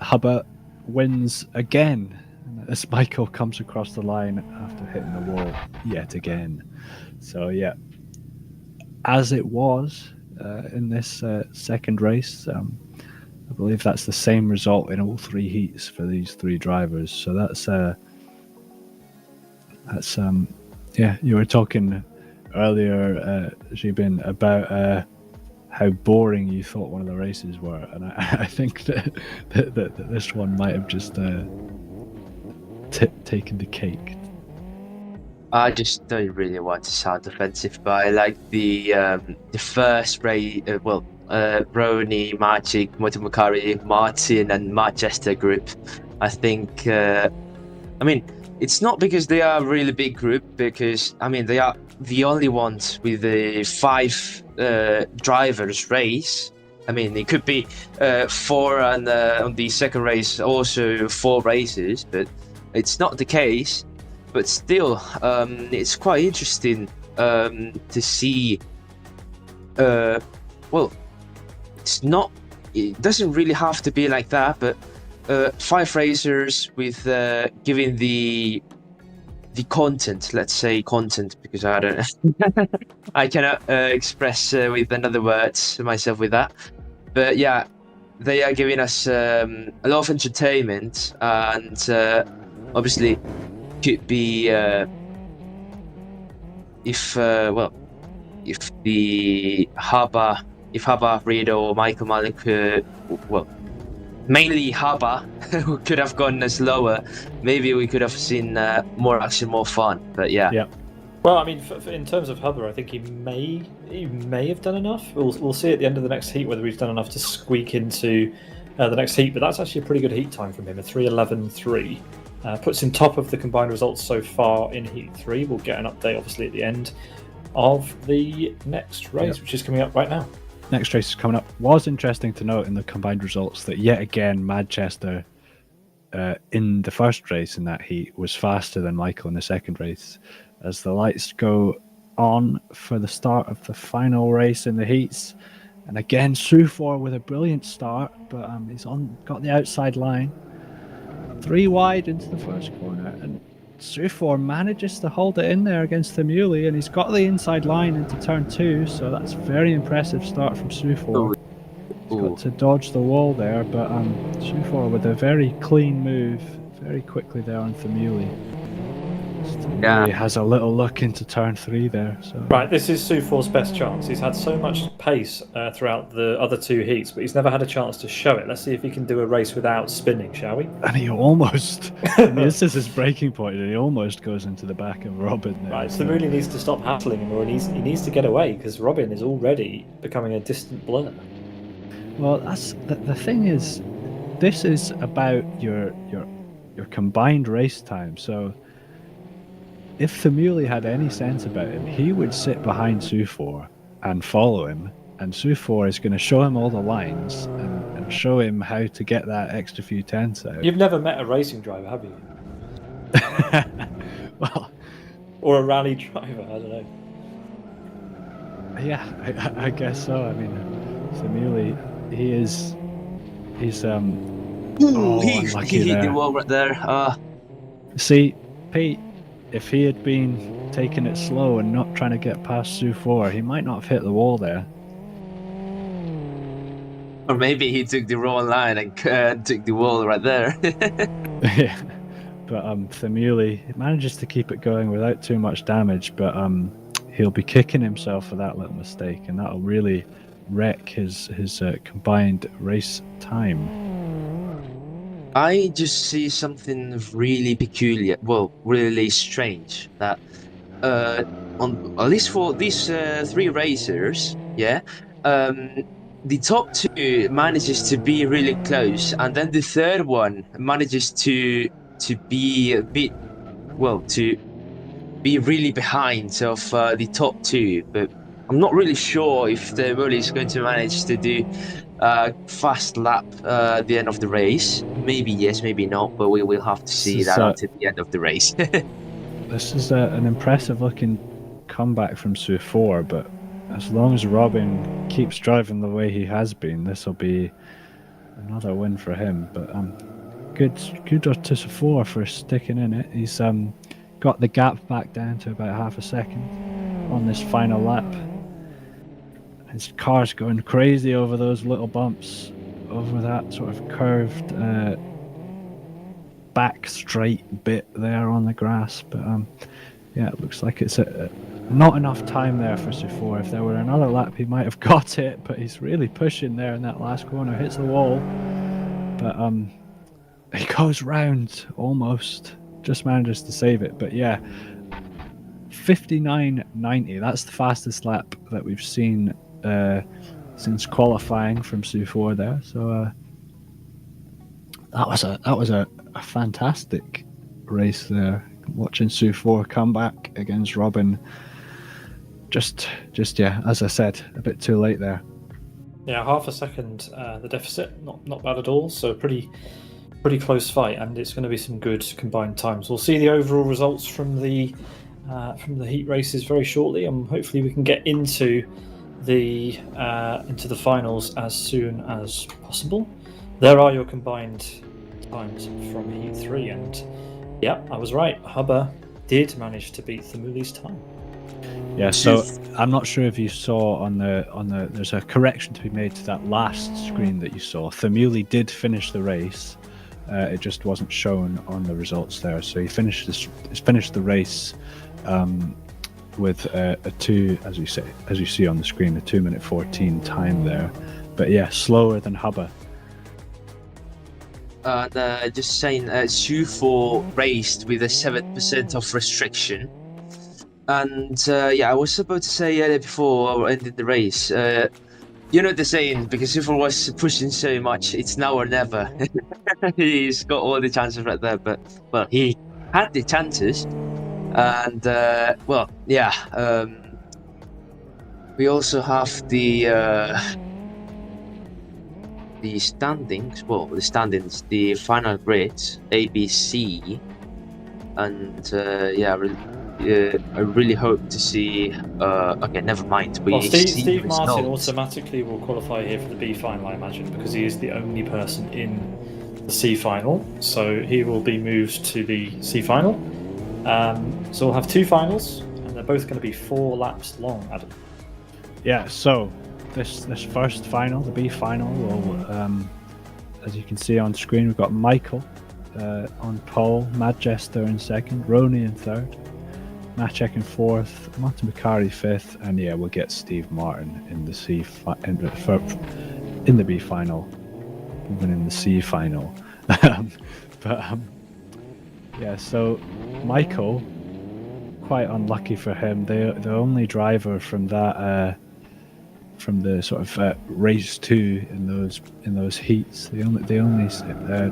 Hubba wins again, as Michael comes across the line after hitting the wall yet again. So yeah, as it was in this second race, I believe that's the same result in all 3 heats for these 3 drivers. So that's yeah. You were talking earlier, Zhibin, about how boring you thought one of the races were, and I think that this one might have just taken the cake. I just don't really want to sound offensive, but I like the first race. Roney, Magic, Motomukari, Martin, and Manchester group. I think. I mean, it's not because they are a really big group, because I mean they are the only ones with the 5 drivers race. I mean, it could be 4, and on the second race also 4 races, but it's not the case. But still, it's quite interesting to see. Well, it's not. It doesn't really have to be like that, but 5 racers with giving the content. Let's say content, because I don't. I cannot express with another words myself with that. But yeah, they are giving us a lot of entertainment, and obviously could be if the Hubba, Rito, or Michael Malik, mainly Hubba, could have gone slower, maybe we could have seen more action, more fun. But yeah. Yeah. Well, I mean, in terms of Hubba, I think he may have done enough. We'll see at the end of the next heat whether he's done enough to squeak into the next heat. But that's actually a pretty good heat time from him, a 3:11.3. Puts him top of the combined results so far in Heat 3. We'll get an update, obviously, at the end of the next race, which is coming up right now. Next race is coming up. Was interesting to note in the combined results that yet again Manchester in the first race in that heat was faster than Michael in the second race. As the lights go on for the start of the final race in the heats, and again Sufor with a brilliant start, but he's got the outside line. 3 wide into the first corner, and Sufor manages to hold it in there against the muley, and he's got the inside line into turn 2, so that's a very impressive start from Sufor. He's got to dodge the wall there, but Sufor with a very clean move, very quickly there on Famuli. He has a little look into turn 3 there. So. Right, this is Sufor's best chance. He's had so much pace throughout the other 2 heats, but he's never had a chance to show it. Let's see if he can do a race without spinning, shall we? And he almost, this is his breaking point, and he almost goes into the back of Robin there. Right, so really needs to stop hassling him, or he needs to get away, because Robin is already becoming a distant blur. Well, that's the thing is, this is about your combined race time. So if Famuli had any sense about him, he would sit behind Sufor and follow him, and Sufor is going to show him all the lines and show him how to get that extra few tenths out. You've never met a racing driver, have you? Well, or a rally driver, I don't know. Yeah, I guess so. I mean, Famuli, he's unlucky he hit there. the wall right there. See, Pete, if he had been taking it slow and not trying to get past Sufor, he might not have hit the wall there. Or maybe he took the wrong line and took the wall right there. Yeah, but Famuli manages to keep it going without too much damage, but he'll be kicking himself for that little mistake, and that'll really wreck his combined race time. I just see something really peculiar, well, really strange, that on at least for these three racers, yeah, the top two manages to be really close, and then the third one manages to be a bit, well, to be really behind of the top two, but I'm not really sure if the Mully is going to manage to do fast lap at the end of the race. Maybe yes, maybe not, but we will have to see that until the end of the race. This is an impressive looking comeback from Sufor, but as long as Robin keeps driving the way he has been, this will be another win for him. But good to Sufor for sticking in it. He's got the gap back down to about half a second on this final lap. His car's going crazy over those little bumps, over that sort of curved back straight bit there on the grass. But yeah, it looks like it's not enough time there for Sufor. If there were another lap, he might have got it, but he's really pushing there in that last corner, hits the wall. But he goes round almost, just manages to save it. But yeah, 59.90, that's the fastest lap that we've seen since qualifying from Sufor there. So that was a fantastic race there. Watching Sufor come back against Robin, just yeah, as I said, a bit too late there. Yeah, half a second the deficit, not bad at all. So pretty close fight, and it's going to be some good combined times. We'll see the overall results from the heat races very shortly, and hopefully we can get into the finals as soon as possible. There are your combined times from Heat 3, and yeah, I was right. Hubber did manage to beat Thamuli's time. Yeah, so I'm not sure if you saw on the there's a correction to be made to that last screen that you saw. Thamuli did finish the race. It just wasn't shown on the results there. So he finished the race with a 2, as you see on the screen, a 2:14 time there. But yeah, slower than Hubber. Just saying, Sufor raced with a 7% of restriction. And yeah, I was about to say before I ended the race, you know the saying, because Sufor was pushing so much, it's now or never. He's got all the chances right there, but well, he had the chances. And well, yeah, we also have the standings. Well, the final grids, A, B, C, and yeah, I really hope to see. Okay, never mind. Steve Martin automatically will qualify here for the B final, I imagine, because he is the only person in the C final. So he will be moved to the C final. So we'll have 2 finals, and they're both going to be 4 laps long, Adam. Yeah, so this first final, the B final, will, as you can see on screen, we've got Michael on pole, Mad Jester in second, Roni in third, Maciek in fourth, Martin Macari fifth, and yeah, we'll get Steve Martin in the in the B final, even in the C final. Yeah, so Michael, quite unlucky for him. The only driver from that from the sort of race 2 in those heats, the only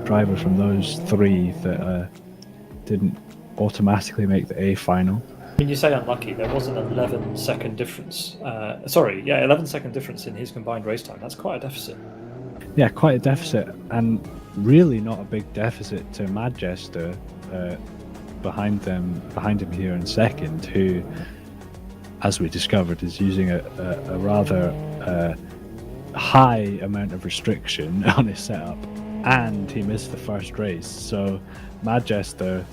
driver from those 3 that didn't automatically make the A final. I mean, you say unlucky. There was an 11-second difference. 11-second difference in his combined race time. That's quite a deficit. Yeah, quite a deficit, and really not a big deficit to Manchester behind him here in second, who, as we discovered, is using a rather high amount of restriction on his setup, and he missed the first race. So Manchester,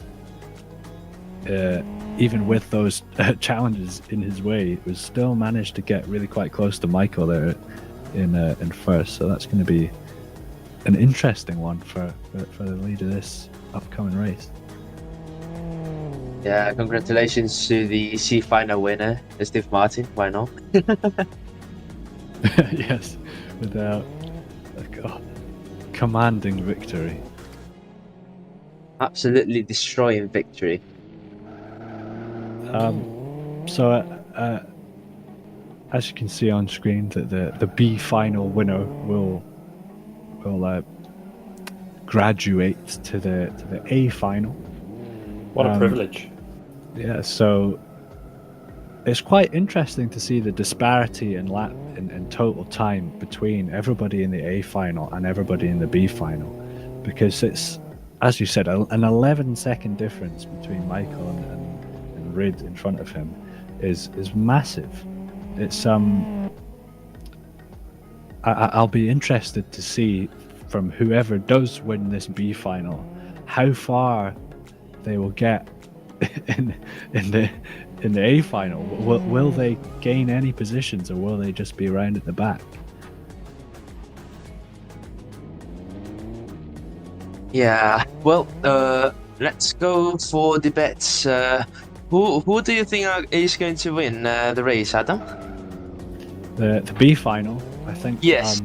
even with those challenges in his way, was still managed to get really quite close to Michael there in first. So that's going to be an interesting one for the lead of this upcoming race. Yeah, congratulations to the C final winner, Steve Martin. Why not? Yes, with a commanding victory. Absolutely destroying victory. As you can see on screen, that the B final winner will graduate to the A final. What a privilege! Yeah, so it's quite interesting to see the disparity in total time between everybody in the A final and everybody in the B final, because it's, as you said, an 11-second difference between Michael and Reid in front of him is massive. It's I'll be interested to see from whoever does win this B final how far they will get in the A final. Will they gain any positions, or will they just be around at the back? Yeah, well, let's go for the bets. Who do you think is going to win the race, Adam? The B final, I think. Yes.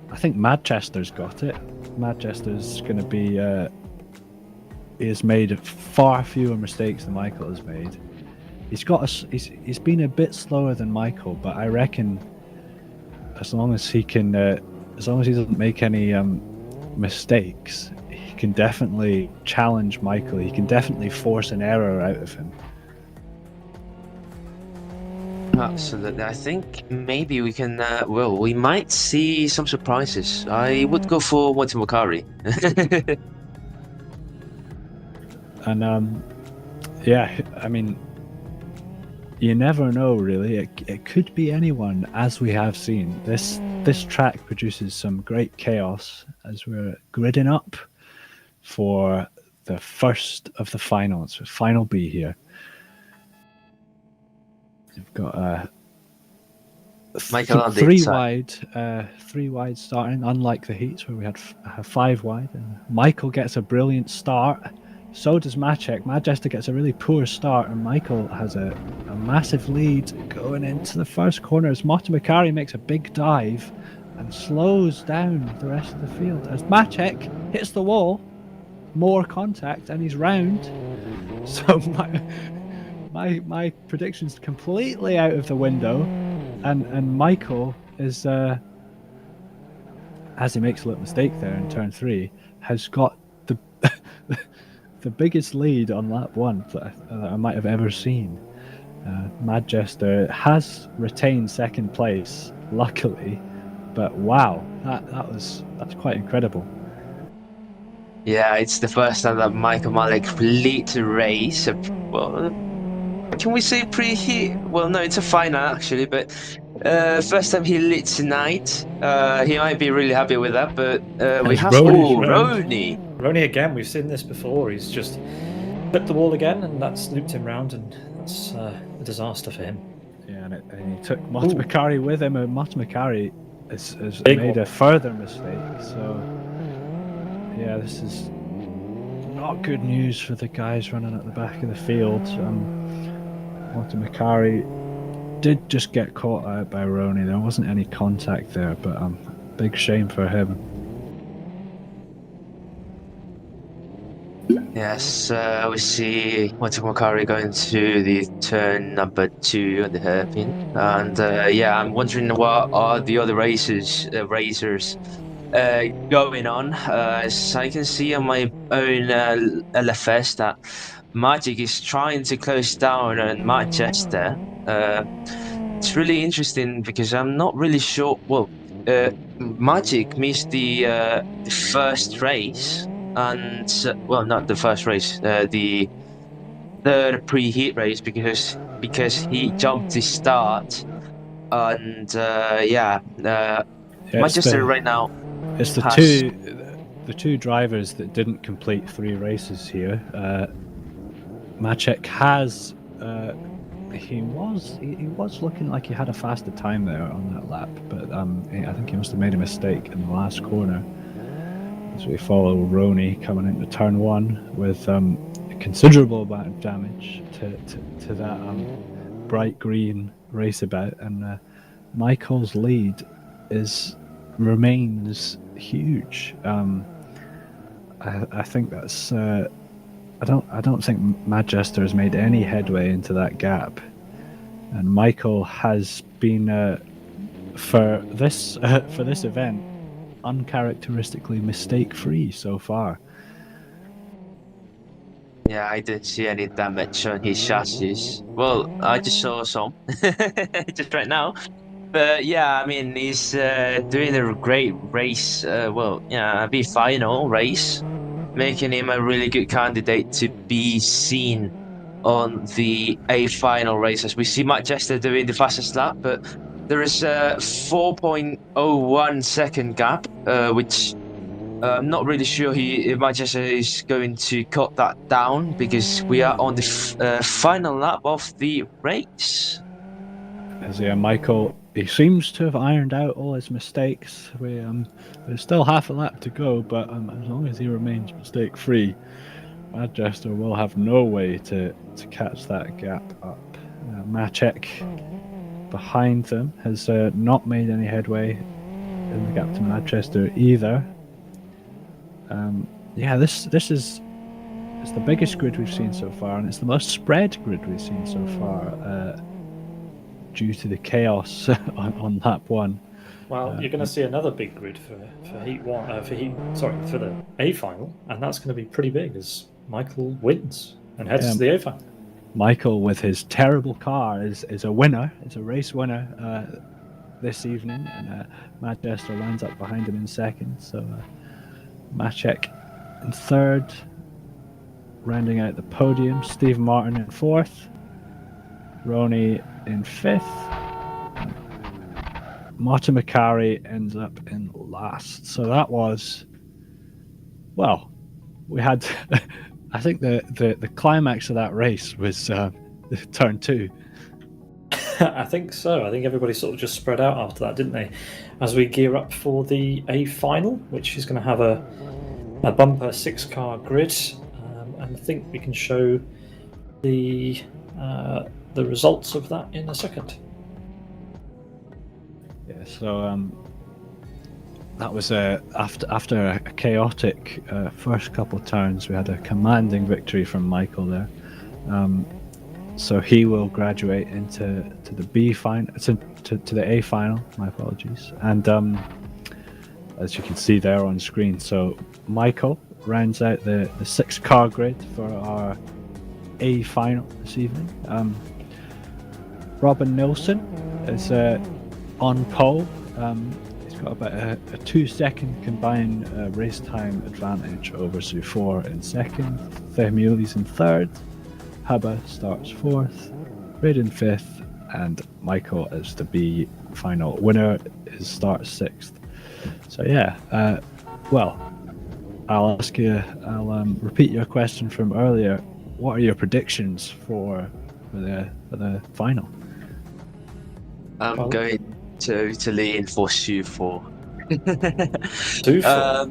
I think Manchester's got it. Manchester's going to be. He has made far fewer mistakes than Michael has made. He's been a bit slower than Michael, but I reckon as long as he doesn't make any mistakes, he can definitely challenge Michael. He can definitely force an error out of him. Absolutely. I think maybe we can. We might see some surprises. I would go for McElroy. And yeah, I mean, you never know really. It could be anyone, as we have seen. This track produces some great chaos as we're gridding up for the first of the finals, final B here. You've got Michael three wide starting, unlike the heats where we had 5 wide. And Michael gets a brilliant start. So does Maciek. Manchester gets a really poor start, and Michael has a massive lead going into the first corner as McElroy makes a big dive and slows down the rest of the field. As Maciek hits the wall, more contact, and he's round. So my prediction's completely out of the window, and Michael is, as he makes a little mistake there in turn 3, has got the the biggest lead on lap 1 that I might have ever seen. Manchester has retained second place, luckily, but wow, that's quite incredible. Yeah, it's the first time that Michael Malik leads a race. Well, can we say pre-heat? Well, no, it's a final actually, but first time he leads tonight. He might be really happy with that, but we have Roney. Roney again, we've seen this before. He's just flipped the wall again, and that's looped him round, and that's a disaster for him. Yeah, and he took McElroy with him, and McElroy has made a further mistake. So, yeah, this is not good news for the guys running at the back of the field. McElroy did just get caught out by Roney. There wasn't any contact there, but big shame for him. Yes, we see McElroy going to the turn number 2 on the hairpin, and yeah, I'm wondering what are the other racers going on. As I can see on my own LFS that Magic is trying to close down on Manchester. It's really interesting because I'm not really sure. Well, Magic missed the first race, and well, not the first race, the third pre-heat race because he jumped the start, and Yeah, Manchester right now it's the has. two drivers that didn't complete 3 races here. Maciek has he was looking like he had a faster time there on that lap, but I think he must have made a mistake in the last corner. As we follow Roney coming into turn 1 with a considerable amount of damage to that bright green raceabout, and Michael's lead remains huge. I think that's. I don't think Manchester has made any headway into that gap, and Michael has been for this event uncharacteristically mistake-free so far. Yeah, I didn't see any damage on his chassis. Well, I just saw some just right now. But yeah, I mean, he's doing a great race. The final race, making him a really good candidate to be seen on the A final race. As we see Manchester doing the fastest lap, but there is a 4.01 second gap, which I'm not really sure if Manchester is going to cut that down because we are on the final lap of the race. As Michael, he seems to have ironed out all his mistakes. There's still half a lap to go, but as long as he remains mistake-free, Manchester will have no way to catch that gap up. Maciek behind them has not made any headway in the gap to Manchester either. This is it's the biggest grid we've seen so far, and it's the most spread grid we've seen so far, due to the chaos on lap 1. Well, you're going to see another big grid for heat one, for the A final, and that's going to be pretty big as Michael wins and heads to the A final. Michael, with his terrible car, is a winner. Is a race winner this evening, and Manchester lines up behind him in second. So Maciek in third, rounding out the podium. Steve Martin in fourth, Roney in fifth. Martin McElroy ends up in last. So that was, well, we had. I think the climax of that race was turn 2. I think so. I think everybody sort of just spread out after that, didn't they? As we gear up for the A final, which is going to have a bumper 6-car grid, and I think we can show the results of that in a second. Yeah. So that was after a chaotic first couple of turns. We had a commanding victory from Michael there. So he will graduate into the B final, to the A final. My apologies. And as you can see there on screen, so Michael rounds out the 6-car grid for our A final this evening. Robin Nilsson is on pole. He's got about a 2-second combined race time advantage over Sufor in second. Themuli's in third. Hubba starts fourth. Reid in fifth. And Michael is the B final winner. Is starts sixth. So yeah, I'll ask you. I'll repeat your question from earlier. What are your predictions for the final? I'm going to lean for Sufor. Sufor?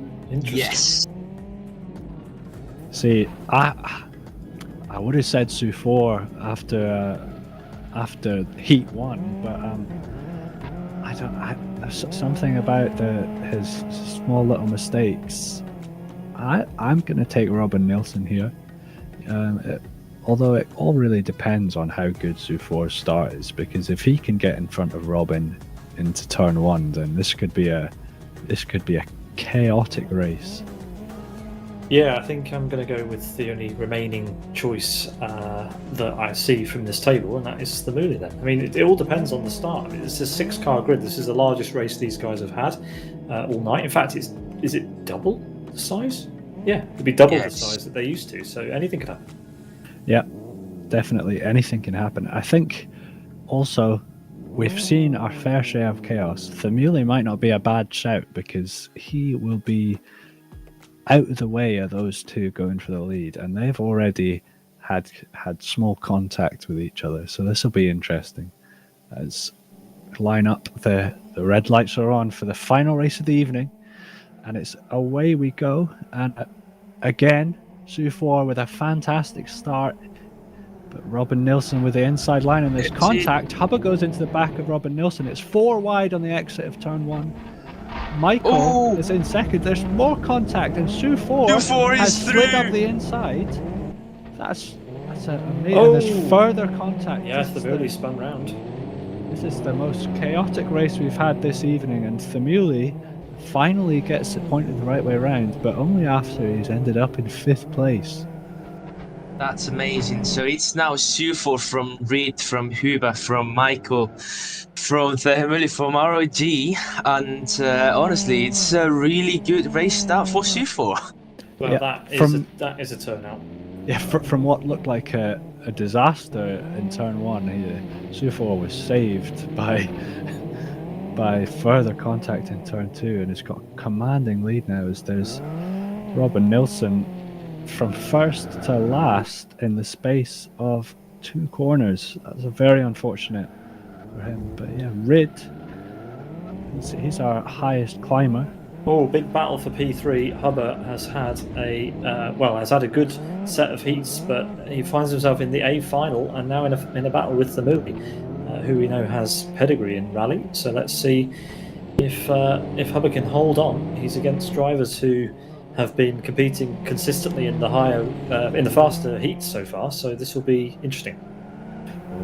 Yes. See, I would have said Sufor after Heat 1, but there's something about his small little mistakes. I'm going to take Robin Nilsson here. Although it all really depends on how good Sufor's start is, because if he can get in front of Robin into turn 1, then this could be a chaotic race. Yeah, I think I'm going to go with the only remaining choice that I see from this table, and that is the Mooley then. I mean, it all depends on the start. I mean, it's a 6-car grid. This is the largest race these guys have had all night. In fact, is it double the size? Yeah, it'd be double the size that they used to, so anything could happen. Yeah, definitely anything can happen. I think also we've seen our fair share of chaos. Themuli might not be a bad shout because he will be out of the way of those two going for the lead, and they've already had small contact with each other, so this will be interesting as line up. The red lights are on for the final race of the evening, and it's away we go. And again, Sufor with a fantastic start, but Robin Nilsson with the inside line, and there's contact. Hubba goes into the back of Robin Nilsson. It's 4 wide on the exit of turn 1. Michael is in second. There's more contact, and Sufor has slid up the inside. That's amazing. There's further contact. Yes, the Themuli spun round. This is the most chaotic race we've had this evening, and Themuli finally gets it pointed the right way around, but only after he's ended up in 5th place. That's amazing. So it's now Sufor from Reed, from Huber, from Michael, from Themuli, from ROG, and honestly, it's a really good race start for Sufor. Well, yeah, that is a turnout. Yeah, from what looked like a disaster in turn 1, Sufor was saved by further contact in turn 2, and has got a commanding lead now as there's Robin Nilsson from first to last in the space of 2 corners. That's a very unfortunate for him. But yeah, Rid, he's our highest climber. Oh, big battle for P3. Hubba has had a good set of heats, but he finds himself in the A final and now in a battle with Themuli, who we know has pedigree in rally. So let's see if Hubba can hold on. He's against drivers who have been competing consistently in the faster heats so far, so this will be interesting.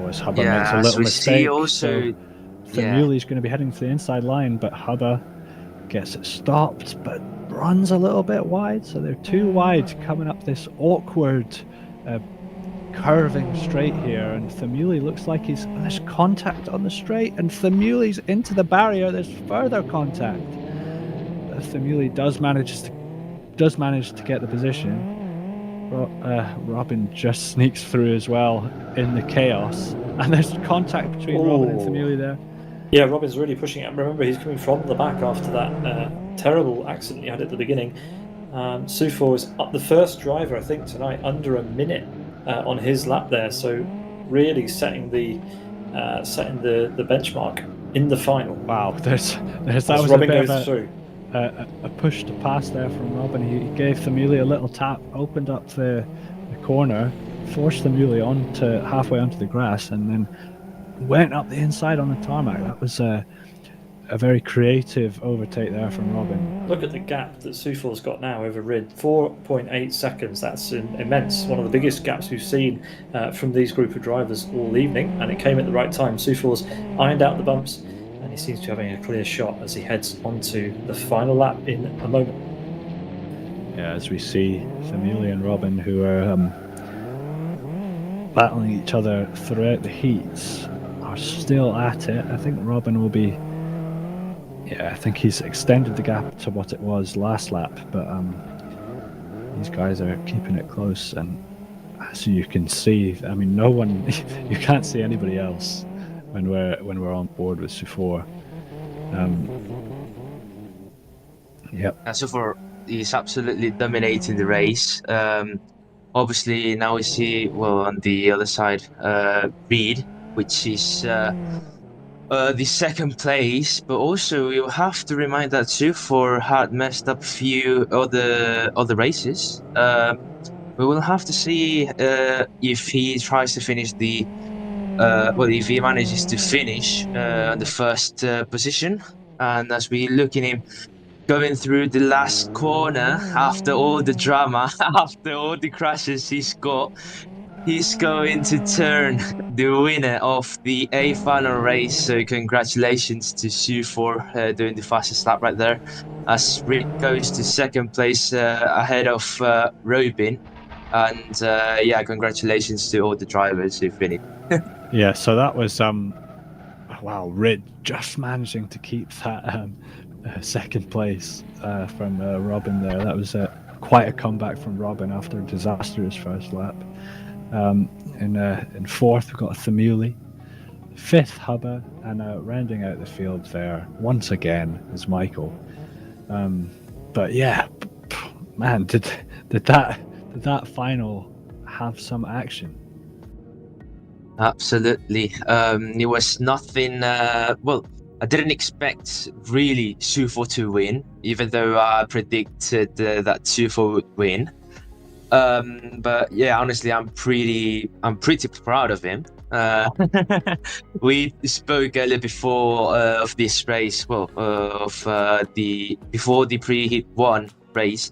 As Hubba makes a little mistake, Themuli's going to be heading to the inside line, but Hubba gets it stopped, but runs a little bit wide, so they're 2 wide coming up this awkward curving straight here, and Themuli looks like there's contact on the straight, and Themuli's into the barrier. There's further contact. Themuli does manage to get the position. Robin just sneaks through as well in the chaos, and there's contact between Robin and Themuli there. Yeah, Robin's really pushing it. Remember, he's coming from the back after that terrible accident he had at the beginning. Sufor is up the first driver, I think, tonight, under a minute on his lap there, so really setting the benchmark in the final. Wow, that was Robin a bit goes through. A push to pass there from Robin. He gave Themuli a little tap, opened up the corner, forced Themuli halfway onto the grass, and then went up the inside on the tarmac. That was a very creative overtake there from Robin. Look at the gap that Sufor's got now over Rid. 4.8 seconds. That's immense. One of the biggest gaps we've seen from these group of drivers all evening, and it came at the right time. Sufor's ironed out the bumps, and he seems to be having a clear shot as he heads onto the final lap in a moment. Yeah, as we see Themuli and Robin, who are battling each other throughout the heats, are still at it. I think Robin will be... Yeah, I think he's extended the gap to what it was last lap, but these guys are keeping it close, and as you can see, I mean, no one... you can't see anybody else when we're on board with Sufor. Yep. Sufor is absolutely dominating the race. Obviously, now we see, on the other side, Reed, which is the second place, but also you have to remind that Sufor had messed up a few other races. We will have to see if he tries to finish if he manages to finish the first position. And as we look at him going through the last corner after all the drama, after all the crashes he's got, he's going to turn the winner of the A final race. So congratulations to Sue for doing the fastest lap right there. As Rick goes to second place ahead of Robin. And yeah, congratulations to all the drivers who finished. Yeah, so that was wow, Rid just managing to keep that second place from Robin there. That was quite a comeback from Robin after a disastrous first lap. In fourth, we've got Thamuli. Fifth, Hubba, and rounding out the field there once again is Michael. But yeah, man, did that final have some action? Absolutely. It was nothing. Well, I didn't expect really Sufo to win, even though I predicted that Sufo would win. But yeah, honestly, I'm pretty proud of him. We spoke earlier before of this race, well, before the pre-hit one race,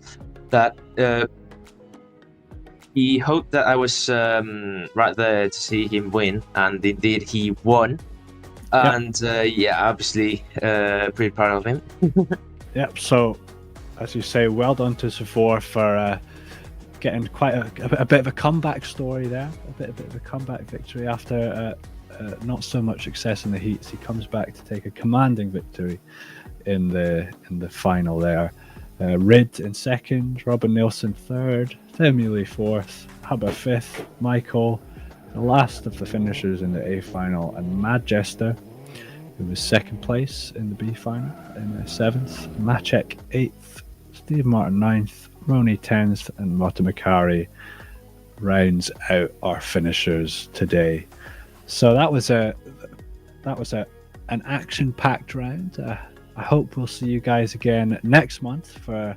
that he hoped that I was right there to see him win, and indeed he won. And yeah, obviously, pretty proud of him. Yep. So, as you say, well done to Safor for getting quite a bit of a comeback story there, a bit of a comeback victory after not so much success in the heats. He comes back to take a commanding victory in the final there. Rid in second, Robin Nielsen third, Themuli fourth, Hubba fifth, Michael the last of the finishers in the A final, and Mad Jester, who was second place in the B final in seventh, Macek eighth, Steve Martin ninth, Roni 10th, and Mata Makari rounds out our finishers today. So that was an action-packed round. I hope we'll see you guys again next month for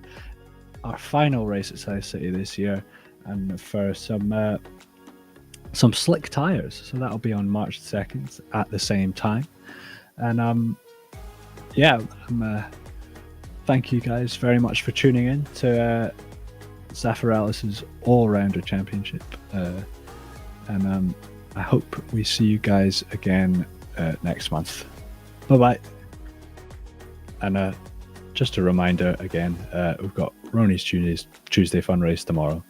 our final race at South City this year, and for some slick tires. So that'll be on March 2nd at the same time. And thank you guys very much for tuning in to Zafiralis' All-Rounder Championship. And I hope we see you guys again next month. Bye-bye. And just a reminder again, we've got Roni's Tuesday Fun Race tomorrow.